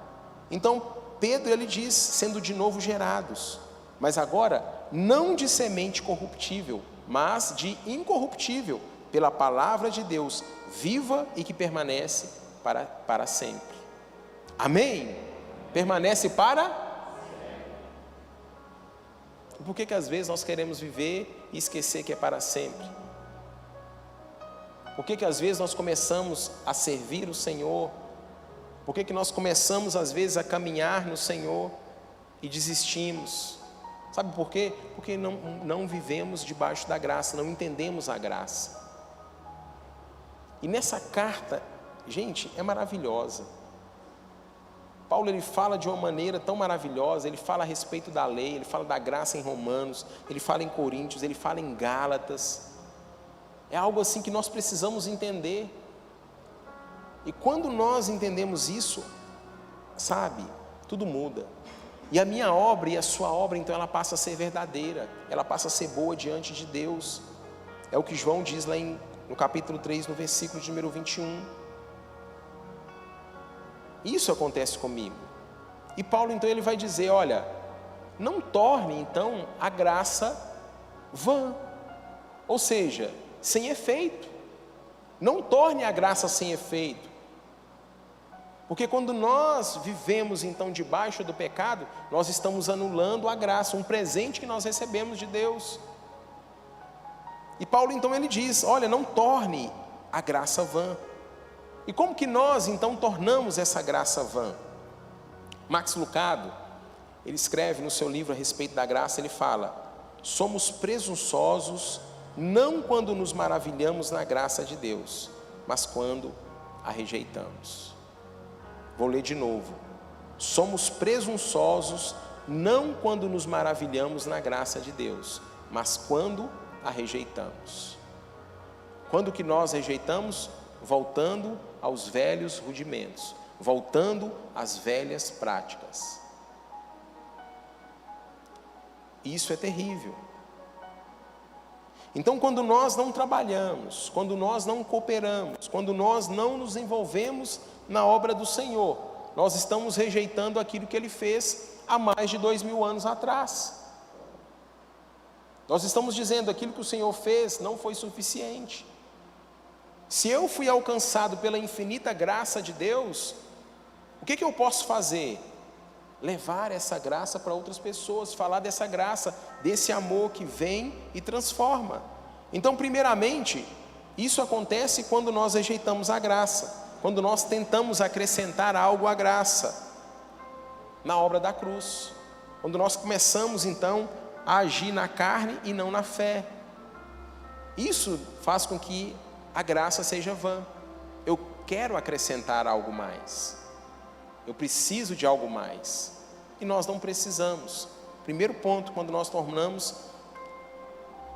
Então Pedro ele diz, sendo de novo gerados, mas agora não de semente corruptível, mas de incorruptível, pela palavra de Deus, viva e que permanece para sempre. Amém? Permanece para... Por que às vezes nós queremos viver e esquecer que é para sempre? Por que às vezes nós começamos a servir o Senhor? Por que nós começamos às vezes a caminhar no Senhor e desistimos? Sabe por quê? Porque não vivemos debaixo da graça, não entendemos a graça. E nessa carta, gente, é maravilhosa. Paulo ele fala de uma maneira tão maravilhosa, ele fala a respeito da lei, ele fala da graça em Romanos, ele fala em Coríntios, ele fala em Gálatas. É algo assim que nós precisamos entender. E quando nós entendemos isso, sabe, tudo muda. E a minha obra e a sua obra, então, ela passa a ser verdadeira, ela passa a ser boa diante de Deus. É o que João diz lá no capítulo 3, no versículo de número 21. Isso acontece comigo. E Paulo então ele vai dizer, olha, não torne então a graça vã, ou seja, sem efeito. Não torne a graça sem efeito. Porque quando nós vivemos então debaixo do pecado, nós estamos anulando a graça, um presente que nós recebemos de Deus. E Paulo então ele diz, olha, não torne a graça vã. E como que nós então tornamos essa graça vã? Max Lucado, ele escreve no seu livro a respeito da graça, ele fala, somos presunçosos não quando nos maravilhamos na graça de Deus, mas quando a rejeitamos. Vou ler de novo. Somos presunçosos não quando nos maravilhamos na graça de Deus, mas quando a rejeitamos. Quando que nós rejeitamos? Voltando aos velhos rudimentos, voltando às velhas práticas. Isso é terrível. Então, quando nós não trabalhamos, quando nós não cooperamos, quando nós não nos envolvemos na obra do Senhor, nós estamos rejeitando aquilo que Ele fez há mais de 2000 anos atrás. Nós estamos dizendo aquilo que o Senhor fez não foi suficiente. Se eu fui alcançado pela infinita graça de Deus, o que eu posso fazer? Levar essa graça para outras pessoas, falar dessa graça, desse amor que vem e transforma. Então, primeiramente, isso acontece quando nós rejeitamos a graça. quando nós tentamos acrescentar algo à graça, na obra da cruz. Quando nós começamos então a agir na carne e não na fé. Isso faz com que a graça seja vã. Eu quero acrescentar algo mais. Eu preciso de algo mais. E nós não precisamos. Primeiro ponto, quando nós tornamos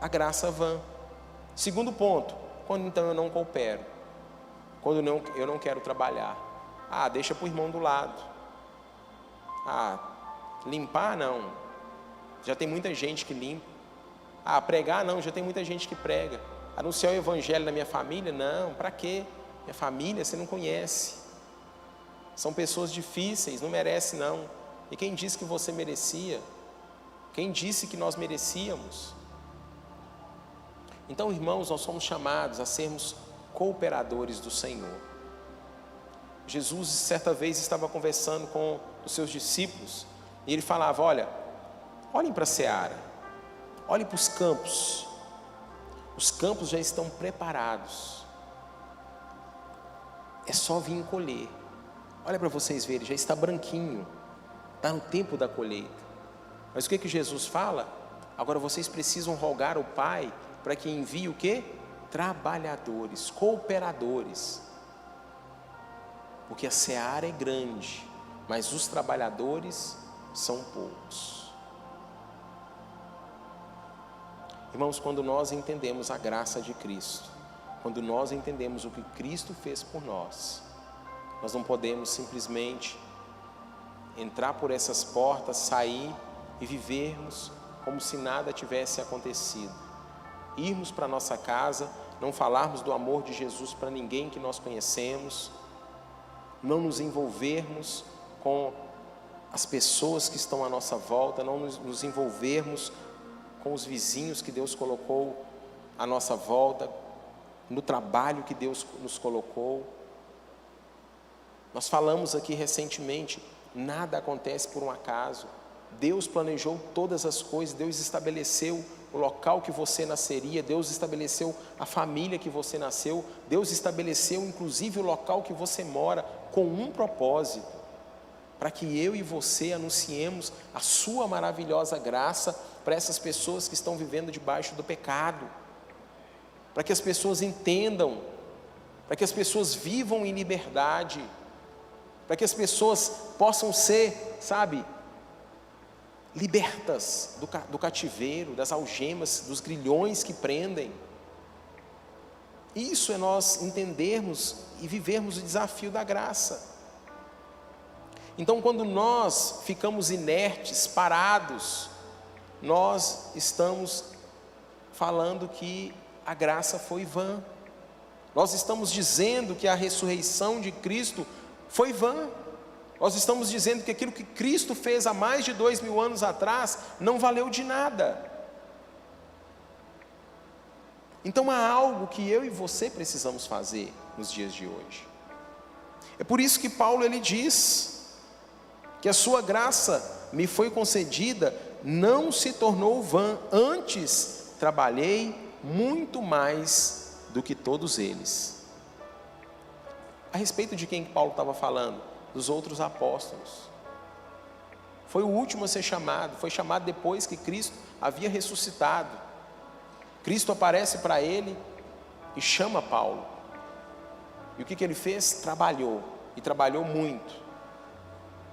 a graça vã. Segundo ponto, quando então eu não coopero. Quando eu não quero trabalhar. Deixa para o irmão do lado. Limpar não. Já tem muita gente que limpa. Pregar não, já tem muita gente que prega. Anunciar o evangelho na minha família? Não, para quê? Minha família você não conhece. São pessoas difíceis, não merece não. E quem disse que você merecia? Quem disse que nós merecíamos? Então, irmãos, nós somos chamados a sermos cooperadores do Senhor. Jesus, certa vez, estava conversando com os seus discípulos, e ele falava: olhem para a seara, olhem para os campos já estão preparados, é só vir colher. Olha para vocês verem, já está branquinho, está no tempo da colheita. Mas o que Jesus fala? Agora vocês precisam rogar ao Pai para que envie o quê? Trabalhadores, cooperadores, porque a seara é grande, mas os trabalhadores são poucos. Irmãos, quando nós entendemos a graça de Cristo, quando nós entendemos o que Cristo fez por nós, nós não podemos simplesmente entrar por essas portas, sair e vivermos como se nada tivesse acontecido. Irmos para nossa casa, não falarmos do amor de Jesus para ninguém que nós conhecemos, não nos envolvermos com as pessoas que estão à nossa volta, não nos envolvermos com os vizinhos que Deus colocou à nossa volta, no trabalho que Deus nos colocou. Nós falamos aqui recentemente, nada acontece por um acaso. Deus planejou todas as coisas, Deus estabeleceu o local que você nasceria, Deus estabeleceu a família que você nasceu, Deus estabeleceu inclusive o local que você mora, com um propósito: para que eu e você anunciemos a sua maravilhosa graça para essas pessoas que estão vivendo debaixo do pecado, para que as pessoas entendam, para que as pessoas vivam em liberdade, para que as pessoas possam ser, libertas do cativeiro, das algemas, dos grilhões que prendem. Isso é nós entendermos e vivermos o desafio da graça. Então, quando nós ficamos inertes, parados, nós estamos falando que a graça foi vã. Nós estamos dizendo que a ressurreição de Cristo foi vã. Nós estamos dizendo que aquilo que Cristo fez há mais de 2000 anos atrás não valeu de nada. Então há algo que eu e você precisamos fazer nos dias de hoje. É por isso que Paulo ele diz que a sua graça me foi concedida, não se tornou vã, antes trabalhei muito mais do que todos eles. A respeito de quem Paulo estava falando? Dos outros apóstolos. Foi o último a ser chamado, foi chamado depois que Cristo havia ressuscitado. Cristo aparece para ele e chama Paulo. E o que ele fez? Trabalhou, e trabalhou muito.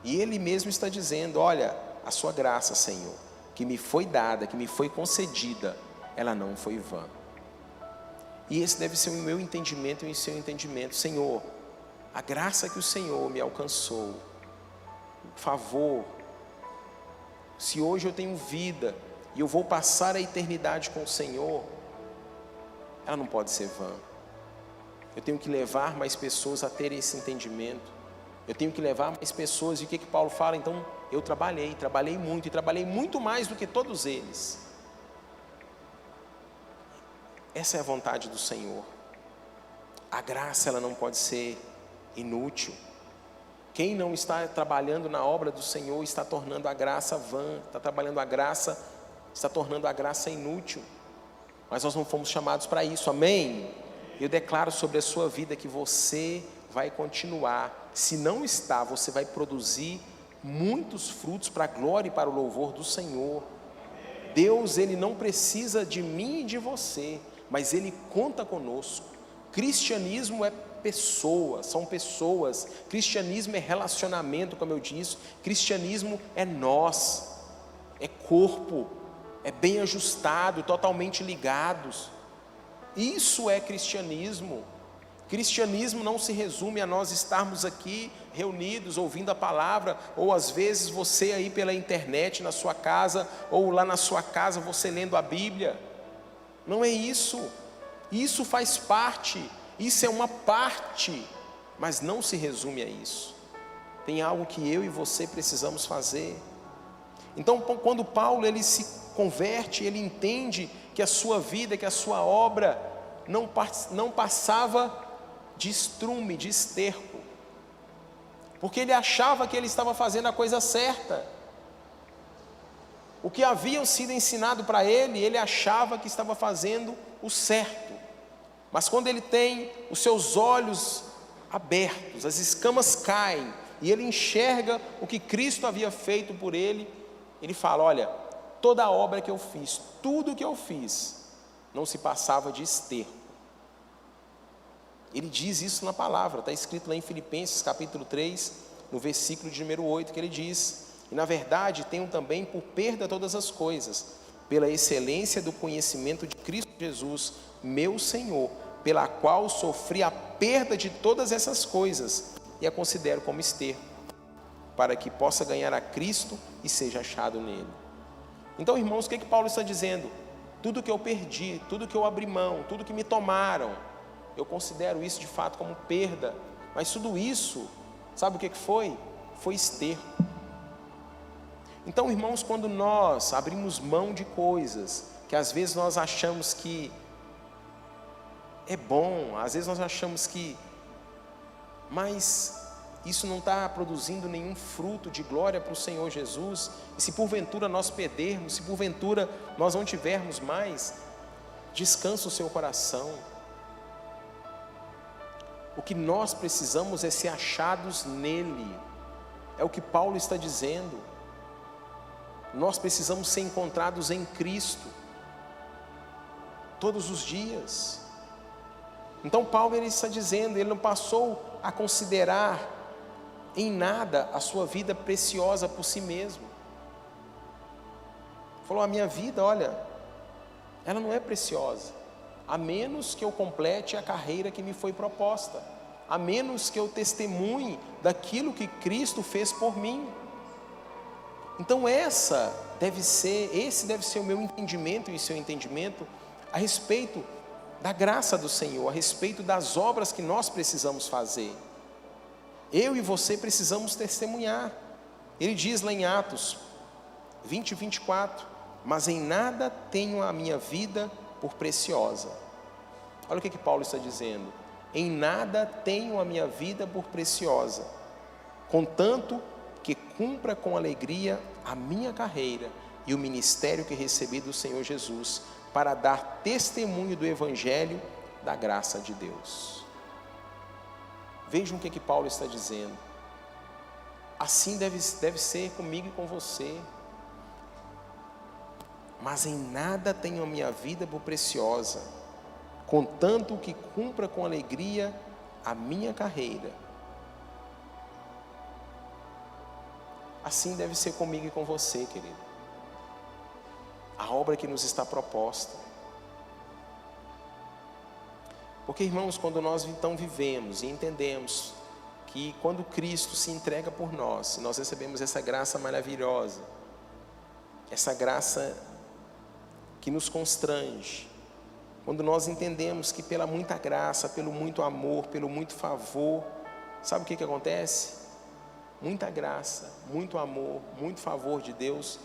E ele mesmo está dizendo: olha, a sua graça, Senhor, que me foi dada, que me foi concedida, ela não foi vã. E esse deve ser o meu entendimento e o seu entendimento. Senhor, a graça que o Senhor me alcançou, por favor, se hoje eu tenho vida e eu vou passar a eternidade com o Senhor, ela não pode ser vã. Eu tenho que levar mais pessoas a terem esse entendimento. Eu tenho que levar mais pessoas. E o que Paulo fala? Então, eu trabalhei muito, e trabalhei muito mais do que todos eles. Essa é a vontade do Senhor. A graça, ela não pode ser inútil. Quem não está trabalhando na obra do Senhor está tornando a graça vã, está trabalhando a graça, está tornando a graça inútil. Mas nós não fomos chamados para isso, amém? Eu declaro sobre a sua vida que você vai continuar. Se não está, você vai produzir muitos frutos para a glória e para o louvor do Senhor. Deus, Ele não precisa de mim e de você, mas Ele conta conosco. Cristianismo é pessoas, são pessoas. Cristianismo é relacionamento, como eu disse. Cristianismo é nós, é corpo, é bem ajustado, totalmente ligados. Isso é cristianismo. Cristianismo não se resume a nós estarmos aqui reunidos ouvindo a palavra, ou às vezes você aí pela internet na sua casa, ou lá na sua casa você lendo a Bíblia. Não é isso. Isso faz parte, isso é uma parte, mas não se resume a isso. Tem algo que eu e você precisamos fazer. Então, quando Paulo ele se converte, ele entende que a sua vida, que a sua obra não passava de estrume, de esterco, porque ele achava que ele estava fazendo a coisa certa. O que haviam sido ensinado para ele, ele achava que estava fazendo o certo. Mas quando ele tem os seus olhos abertos, as escamas caem, e ele enxerga o que Cristo havia feito por ele, ele fala: olha, toda a obra que eu fiz, tudo que eu fiz, não se passava de esterco. Ele diz isso na palavra, está escrito lá em Filipenses capítulo 3, no versículo de número 8, que ele diz: e na verdade tenho também por perda todas as coisas, pela excelência do conhecimento de Cristo Jesus, meu Senhor, pela qual sofri a perda de todas essas coisas, e a considero como esterco, para que possa ganhar a Cristo e seja achado nele. Então, irmãos, o que Paulo está dizendo? Tudo que eu perdi, tudo que eu abri mão, tudo que me tomaram, eu considero isso de fato como perda, mas tudo isso, sabe o que foi? Foi esterco. Então, irmãos, quando nós abrimos mão de coisas, que às vezes nós achamos que é bom, às vezes nós achamos que, mas isso não está produzindo nenhum fruto de glória para o Senhor Jesus, e se porventura nós perdermos, se porventura nós não tivermos mais, descansa o seu coração. O que nós precisamos é ser achados nele, é o que Paulo está dizendo. Nós precisamos ser encontrados em Cristo, todos os dias. Então Paulo ele está dizendo, ele não passou a considerar em nada a sua vida preciosa por si mesmo. Falou: a minha vida, olha, ela não é preciosa, a menos que eu complete a carreira que me foi proposta, a menos que eu testemunhe daquilo que Cristo fez por mim. Então esse deve ser o meu entendimento e o seu entendimento a respeito da graça do Senhor, a respeito das obras que nós precisamos fazer. Eu e você precisamos testemunhar. Ele diz lá em Atos 20, 24: mas em nada tenho a minha vida por preciosa. Olha o que Paulo está dizendo: em nada tenho a minha vida por preciosa, contanto que cumpra com alegria a minha carreira e o ministério que recebi do Senhor Jesus, para dar testemunho do Evangelho da graça de Deus. Vejam o que Paulo está dizendo. Assim deve ser comigo e com você. Mas em nada tenho a minha vida por preciosa, contanto que cumpra com alegria a minha carreira. Assim deve ser comigo e com você, querido. A obra que nos está proposta. Porque, irmãos, quando nós então vivemos e entendemos que quando Cristo se entrega por nós, nós recebemos essa graça maravilhosa, essa graça que nos constrange, quando nós entendemos que pela muita graça, pelo muito amor, pelo muito favor, sabe o que acontece? Muita graça, muito amor, muito favor de Deus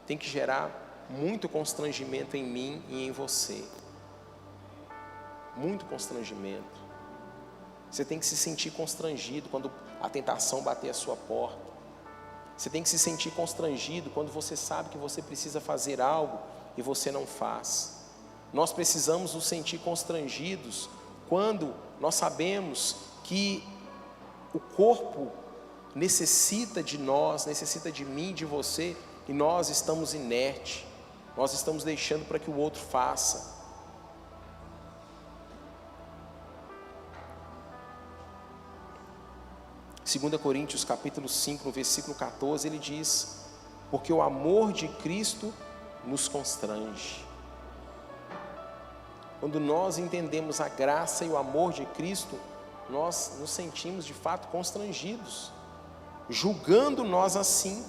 tem que gerar muito constrangimento em mim e em você. Muito constrangimento. Você tem que se sentir constrangido quando a tentação bater a sua porta. Você tem que se sentir constrangido quando você sabe que você precisa fazer algo e você não faz. Nós precisamos nos sentir constrangidos quando nós sabemos que O corpo necessita de nós, necessita de mim, de você, e nós estamos inertes, nós estamos deixando para que o outro faça. Segunda Coríntios capítulo 5, no versículo 14, ele diz: porque o amor de Cristo nos constrange. Quando nós entendemos a graça e o amor de Cristo, nós nos sentimos de fato constrangidos, julgando nós assim,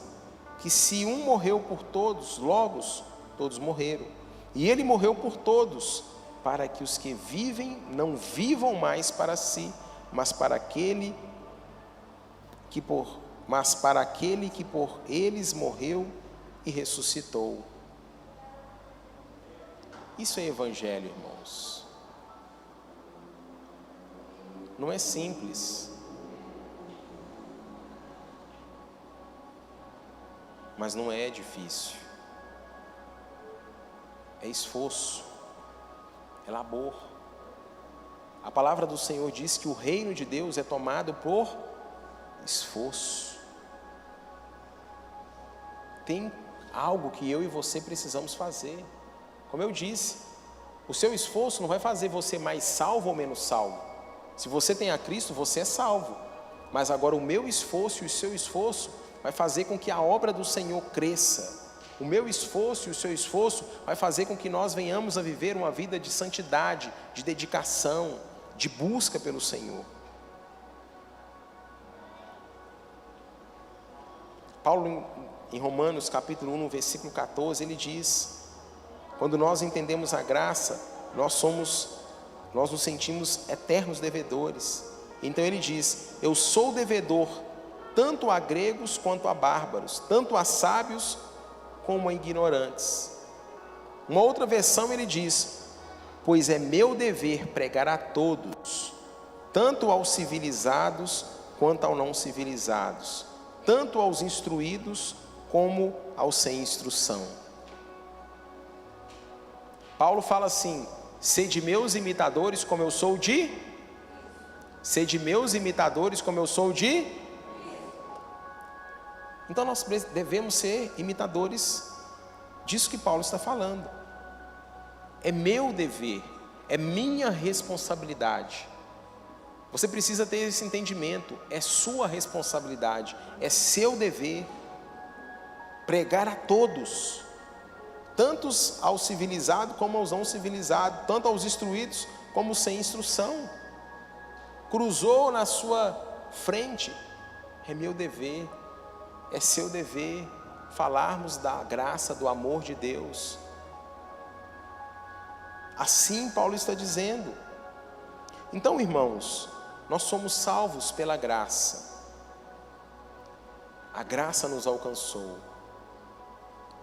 que se um morreu por todos, logo todos morreram. E ele morreu por todos, para que os que vivem não vivam mais para si, mas para aquele que por eles morreu e ressuscitou. Isso é evangelho, irmãos. Não é simples, mas não é difícil. É esforço, é labor. A palavra do Senhor diz que o reino de Deus é tomado por esforço. Tem algo que eu e você precisamos fazer. Como eu disse, o seu esforço não vai fazer você mais salvo ou menos salvo. Se você tem a Cristo, você é salvo. Mas agora o meu esforço e o seu esforço vai fazer com que a obra do Senhor cresça. O meu esforço e o seu esforço vai fazer com que nós venhamos a viver uma vida de santidade, de dedicação, de busca pelo Senhor. Paulo, em Romanos capítulo 1, no versículo 14, ele diz: quando nós entendemos a graça, nós nos sentimos eternos devedores. Então ele diz: eu sou devedor tanto a gregos quanto a bárbaros, tanto a sábios como a ignorantes. Uma outra versão ele diz: pois é meu dever pregar a todos, tanto aos civilizados quanto aos não civilizados, tanto aos instruídos como aos sem instrução. Paulo fala assim: sede meus imitadores como eu sou de... Sede meus imitadores como eu sou de... Então nós devemos ser imitadores disso que Paulo está falando. É meu dever, é minha responsabilidade. Você precisa ter esse entendimento, é sua responsabilidade, é seu dever pregar a todos, tanto aos civilizados como aos não civilizados, tanto aos instruídos como sem instrução. Cruzou na sua frente, é meu dever, é seu dever falarmos da graça, do amor de Deus. Assim Paulo está dizendo. Então, irmãos, nós somos salvos pela graça. A graça nos alcançou.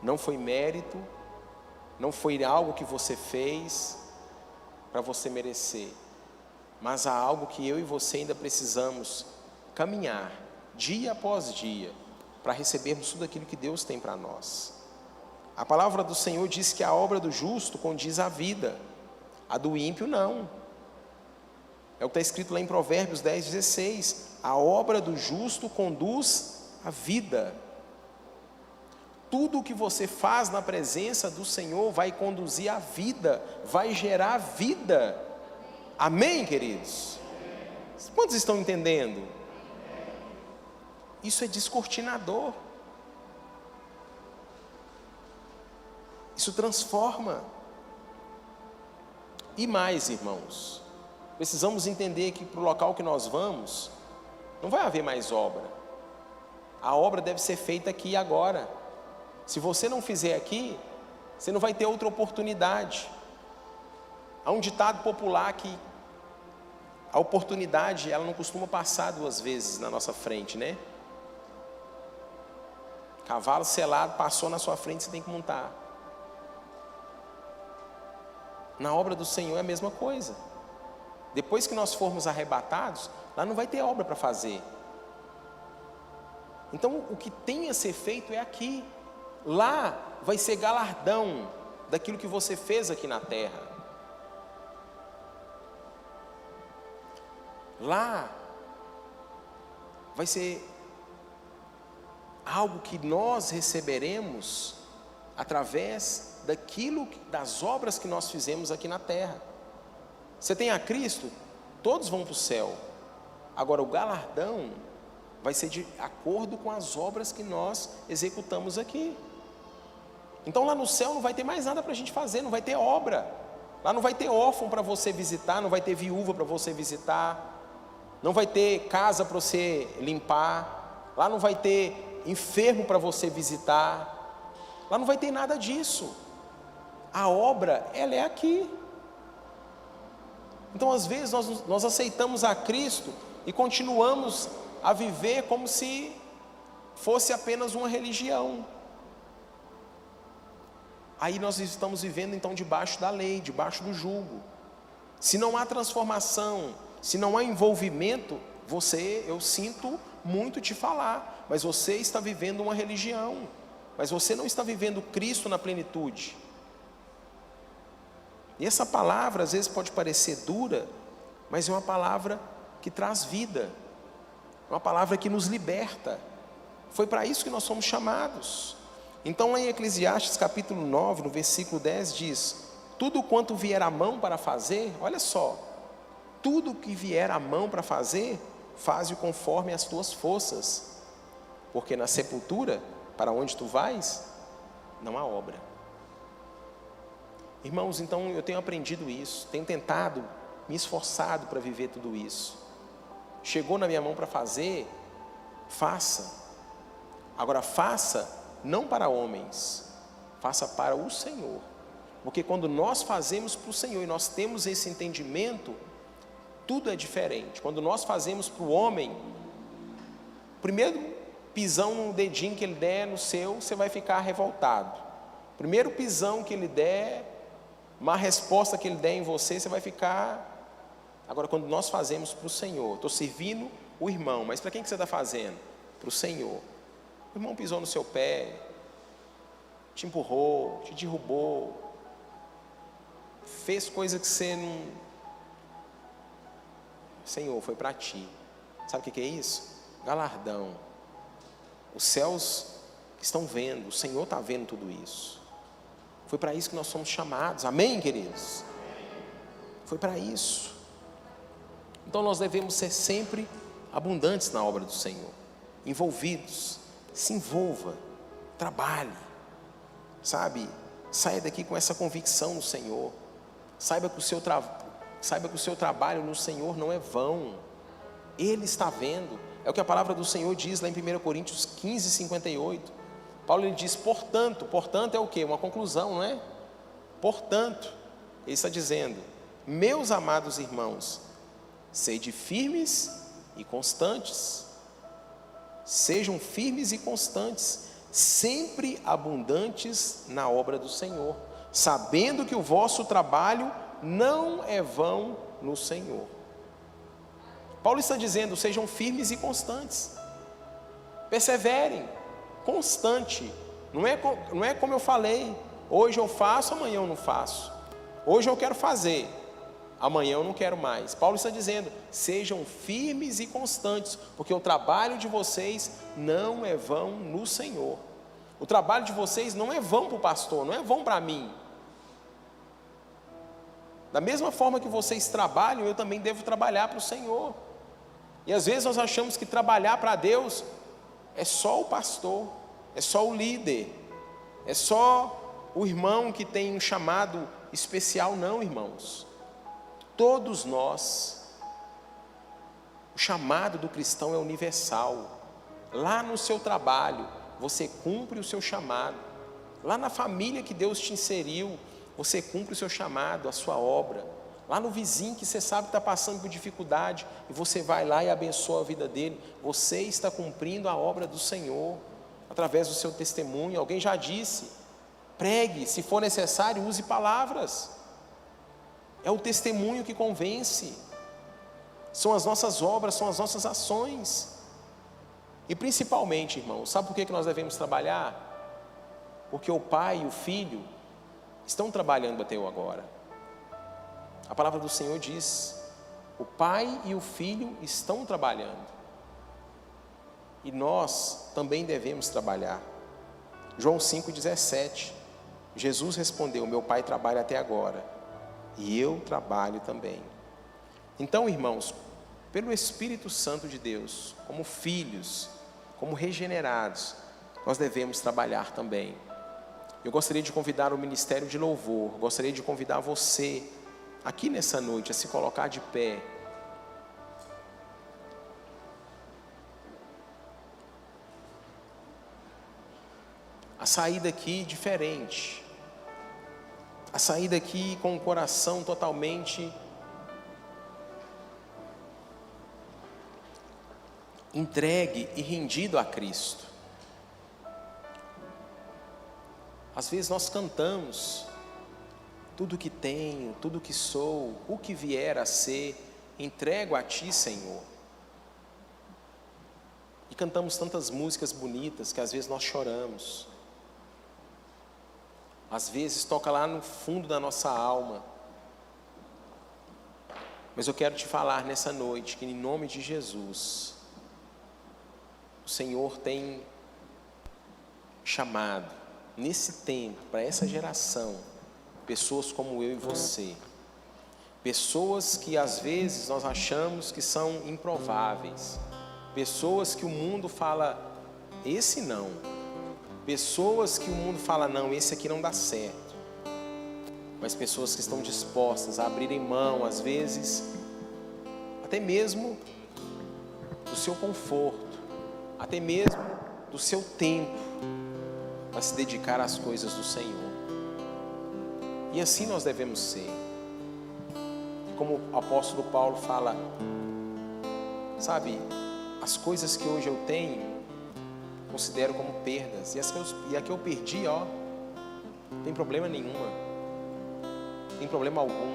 Não foi mérito, não foi algo que você fez para você merecer, mas há algo que eu e você ainda precisamos caminhar dia após dia para recebermos tudo aquilo que Deus tem para nós. A palavra do Senhor diz que a obra do justo condiz à vida, a do ímpio não. É o que está escrito lá em Provérbios 10:16. A obra do justo conduz à vida. Tudo o que você faz na presença do Senhor vai conduzir à vida, vai gerar vida. Amém, queridos? Quantos estão entendendo? Isso é descortinador. Isso transforma. E mais, irmãos, precisamos entender que para o local que nós vamos, não vai haver mais obra. A obra deve ser feita aqui e agora. Se você não fizer aqui, você não vai ter outra oportunidade. Há um ditado popular que a oportunidade, ela não costuma passar duas vezes na nossa frente, né? Cavalo selado passou na sua frente, você tem que montar. Na obra do Senhor é a mesma coisa. Depois que nós formos arrebatados, lá não vai ter obra para fazer. Então o que tem a ser feito é aqui. Lá vai ser galardão daquilo que você fez aqui na terra. Lá vai ser algo que nós receberemos através das obras que nós fizemos aqui na terra. Você tem a Cristo, todos vão para o céu. Agora o galardão vai ser de acordo com as obras que nós executamos aqui. Então lá no céu não vai ter mais nada para a gente fazer, não vai ter obra. Lá não vai ter órfão para você visitar, não vai ter viúva para você visitar, não vai ter casa para você limpar, lá não vai ter enfermo para você visitar, lá não vai ter nada disso. A obra, ela é aqui. Então às vezes nós aceitamos a Cristo e continuamos a viver como se fosse apenas uma religião. Aí nós estamos vivendo então debaixo da lei, debaixo do jugo. Se não há transformação, se não há envolvimento, eu sinto muito te falar, mas você está vivendo uma religião, mas você não está vivendo Cristo na plenitude. E essa palavra às vezes pode parecer dura, mas é uma palavra que traz vida, uma palavra que nos liberta. Foi para isso que nós somos chamados. Então lá em Eclesiastes capítulo 9, no versículo 10 diz: tudo quanto vier à mão para fazer, olha só, tudo que vier à mão para fazer, faze-o conforme as tuas forças, porque na sepultura, para onde tu vais, não há obra. Irmãos, então eu tenho aprendido isso, tenho tentado, me esforçado para viver tudo isso. Chegou na minha mão para fazer, faça. Agora faça não para homens, faça para o Senhor. Porque quando nós fazemos para o Senhor e nós temos esse entendimento, tudo é diferente. Quando nós fazemos para o homem, o primeiro pisão no dedinho que ele der no seu, você vai ficar revoltado. O primeiro pisão que ele der, uma resposta que ele der em você, você vai ficar... Agora, quando nós fazemos para o Senhor, estou servindo o irmão, mas para quem que você está fazendo? Para o Senhor. O irmão pisou no seu pé, te empurrou, te derrubou, fez coisa que você não... Senhor, foi para ti. Sabe o que é isso? Galardão. Os céus estão vendo, o Senhor está vendo tudo isso. Foi para isso que nós somos chamados, amém, queridos? Foi para isso. Então nós devemos ser sempre abundantes na obra do Senhor, envolvidos. Se envolva, trabalhe, sabe? Saia daqui com essa convicção no Senhor. Saiba que o seu trabalho no Senhor não é vão. Ele está vendo. É o que a palavra do Senhor diz lá em 1 Coríntios 15, 58. Paulo ele diz, portanto é o quê? Uma conclusão, não é? Portanto, ele está dizendo, meus amados irmãos, sede firmes e constantes. Sejam firmes e constantes, sempre abundantes na obra do Senhor, sabendo que o vosso trabalho não é vão no Senhor. Paulo está dizendo, sejam firmes e constantes, perseverem, constante. Não é como eu falei, hoje eu faço, amanhã eu não faço. Hoje eu quero fazer, amanhã eu não quero mais. Paulo está dizendo, sejam firmes e constantes, porque o trabalho de vocês não é vão no Senhor. O trabalho de vocês não é vão para o pastor, não é vão para mim. Da mesma forma que vocês trabalham, eu também devo trabalhar para o Senhor. E às vezes nós achamos que trabalhar para Deus é só o pastor, é só o líder, é só o irmão que tem um chamado especial. Não, irmãos. Todos nós, o chamado do cristão é universal. Lá no seu trabalho, você cumpre o seu chamado. Lá na família que Deus te inseriu, você cumpre o seu chamado, a sua obra. Lá no vizinho que você sabe que está passando por dificuldade, e você vai lá e abençoa a vida dele, você está cumprindo a obra do Senhor, através do seu testemunho. Alguém já disse, pregue, se for necessário, use palavras. É o testemunho que convence, são as nossas obras, são as nossas ações. E principalmente, irmãos, sabe por que nós devemos trabalhar? Porque o Pai e o Filho estão trabalhando até agora. A palavra do Senhor diz, o Pai e o Filho estão trabalhando. e nós também devemos trabalhar. João 5,17, Jesus respondeu: meu Pai trabalha até agora, e eu trabalho também. Então, irmãos, pelo Espírito Santo de Deus, como filhos, como regenerados, nós devemos trabalhar também. Eu gostaria de convidar o Ministério de Louvor, gostaria de convidar você, aqui nessa noite, a se colocar de pé. A sair daqui diferente, a sair daqui com o coração totalmente entregue e rendido a Cristo. Às vezes nós cantamos: tudo que tenho, tudo que sou, o que vier a ser, entrego a Ti, Senhor. E cantamos tantas músicas bonitas que às vezes nós choramos. Às vezes toca lá no fundo da nossa alma. Mas eu quero te falar nessa noite que, em nome de Jesus, o Senhor tem chamado nesse tempo, para essa geração, pessoas como eu e você, pessoas que às vezes nós achamos que são improváveis, pessoas que o mundo fala: esse não, pessoas que o mundo fala: não, esse aqui não dá certo, mas pessoas que estão dispostas a abrirem mão, às vezes, até mesmo do seu conforto, até mesmo do seu tempo, para se dedicar às coisas do Senhor. E assim nós devemos ser. Como o apóstolo Paulo fala, sabe, as coisas que hoje eu tenho, considero como perdas, e a que eu perdi, ó, não tem problema nenhuma, não tem problema algum.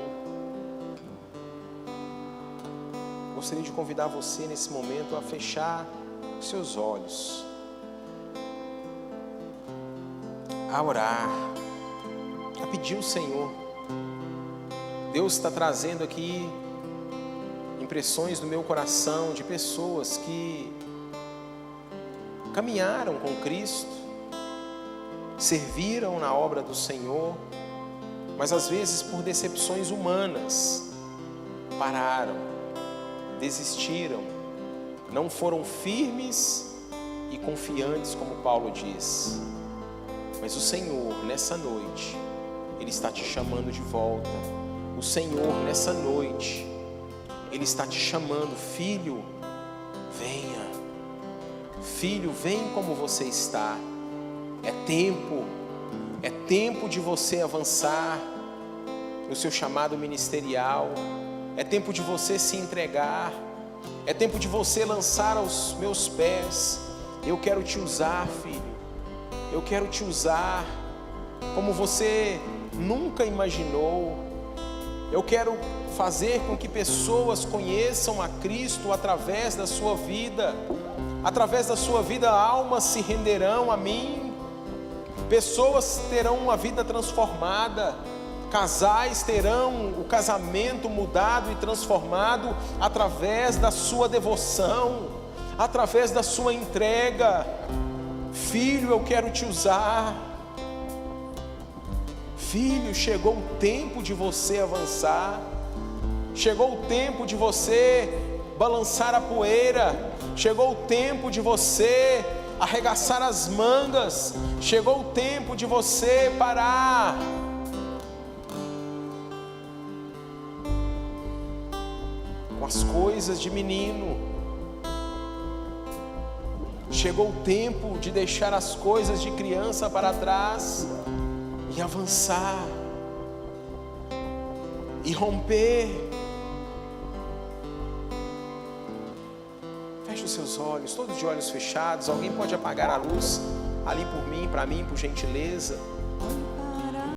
Gostaria de convidar você nesse momento a fechar os seus olhos, a orar, a pedir ao Senhor. Deus está trazendo aqui impressões no meu coração de pessoas que caminharam com Cristo, serviram na obra do Senhor, mas às vezes por decepções humanas pararam, desistiram, não foram firmes e confiantes, como Paulo diz. Mas o Senhor, nessa noite, Ele está te chamando de volta. O Senhor, nessa noite, Ele está te chamando: filho, venha. Filho, vem como você está. É tempo de você avançar no seu chamado ministerial. É tempo de você se entregar. É tempo de você lançar aos meus pés. Eu quero te usar, filho. Eu quero te usar como você nunca imaginou. Eu quero fazer com que pessoas conheçam a Cristo através da sua vida. Através da sua vida, almas se renderão a mim. Pessoas terão uma vida transformada. Casais terão o casamento mudado e transformado através da sua devoção, através da sua entrega. Filho, eu quero te usar. Filho, chegou o tempo de você avançar. Chegou o tempo de você balançar a poeira. Chegou o tempo de você arregaçar as mangas. Chegou o tempo de você parar. Com as coisas de menino. Chegou o tempo de deixar as coisas de criança para trás e avançar e romper. Feche os seus olhos, todos de olhos fechados. Alguém pode apagar a luz ali por mim, para mim, por gentileza.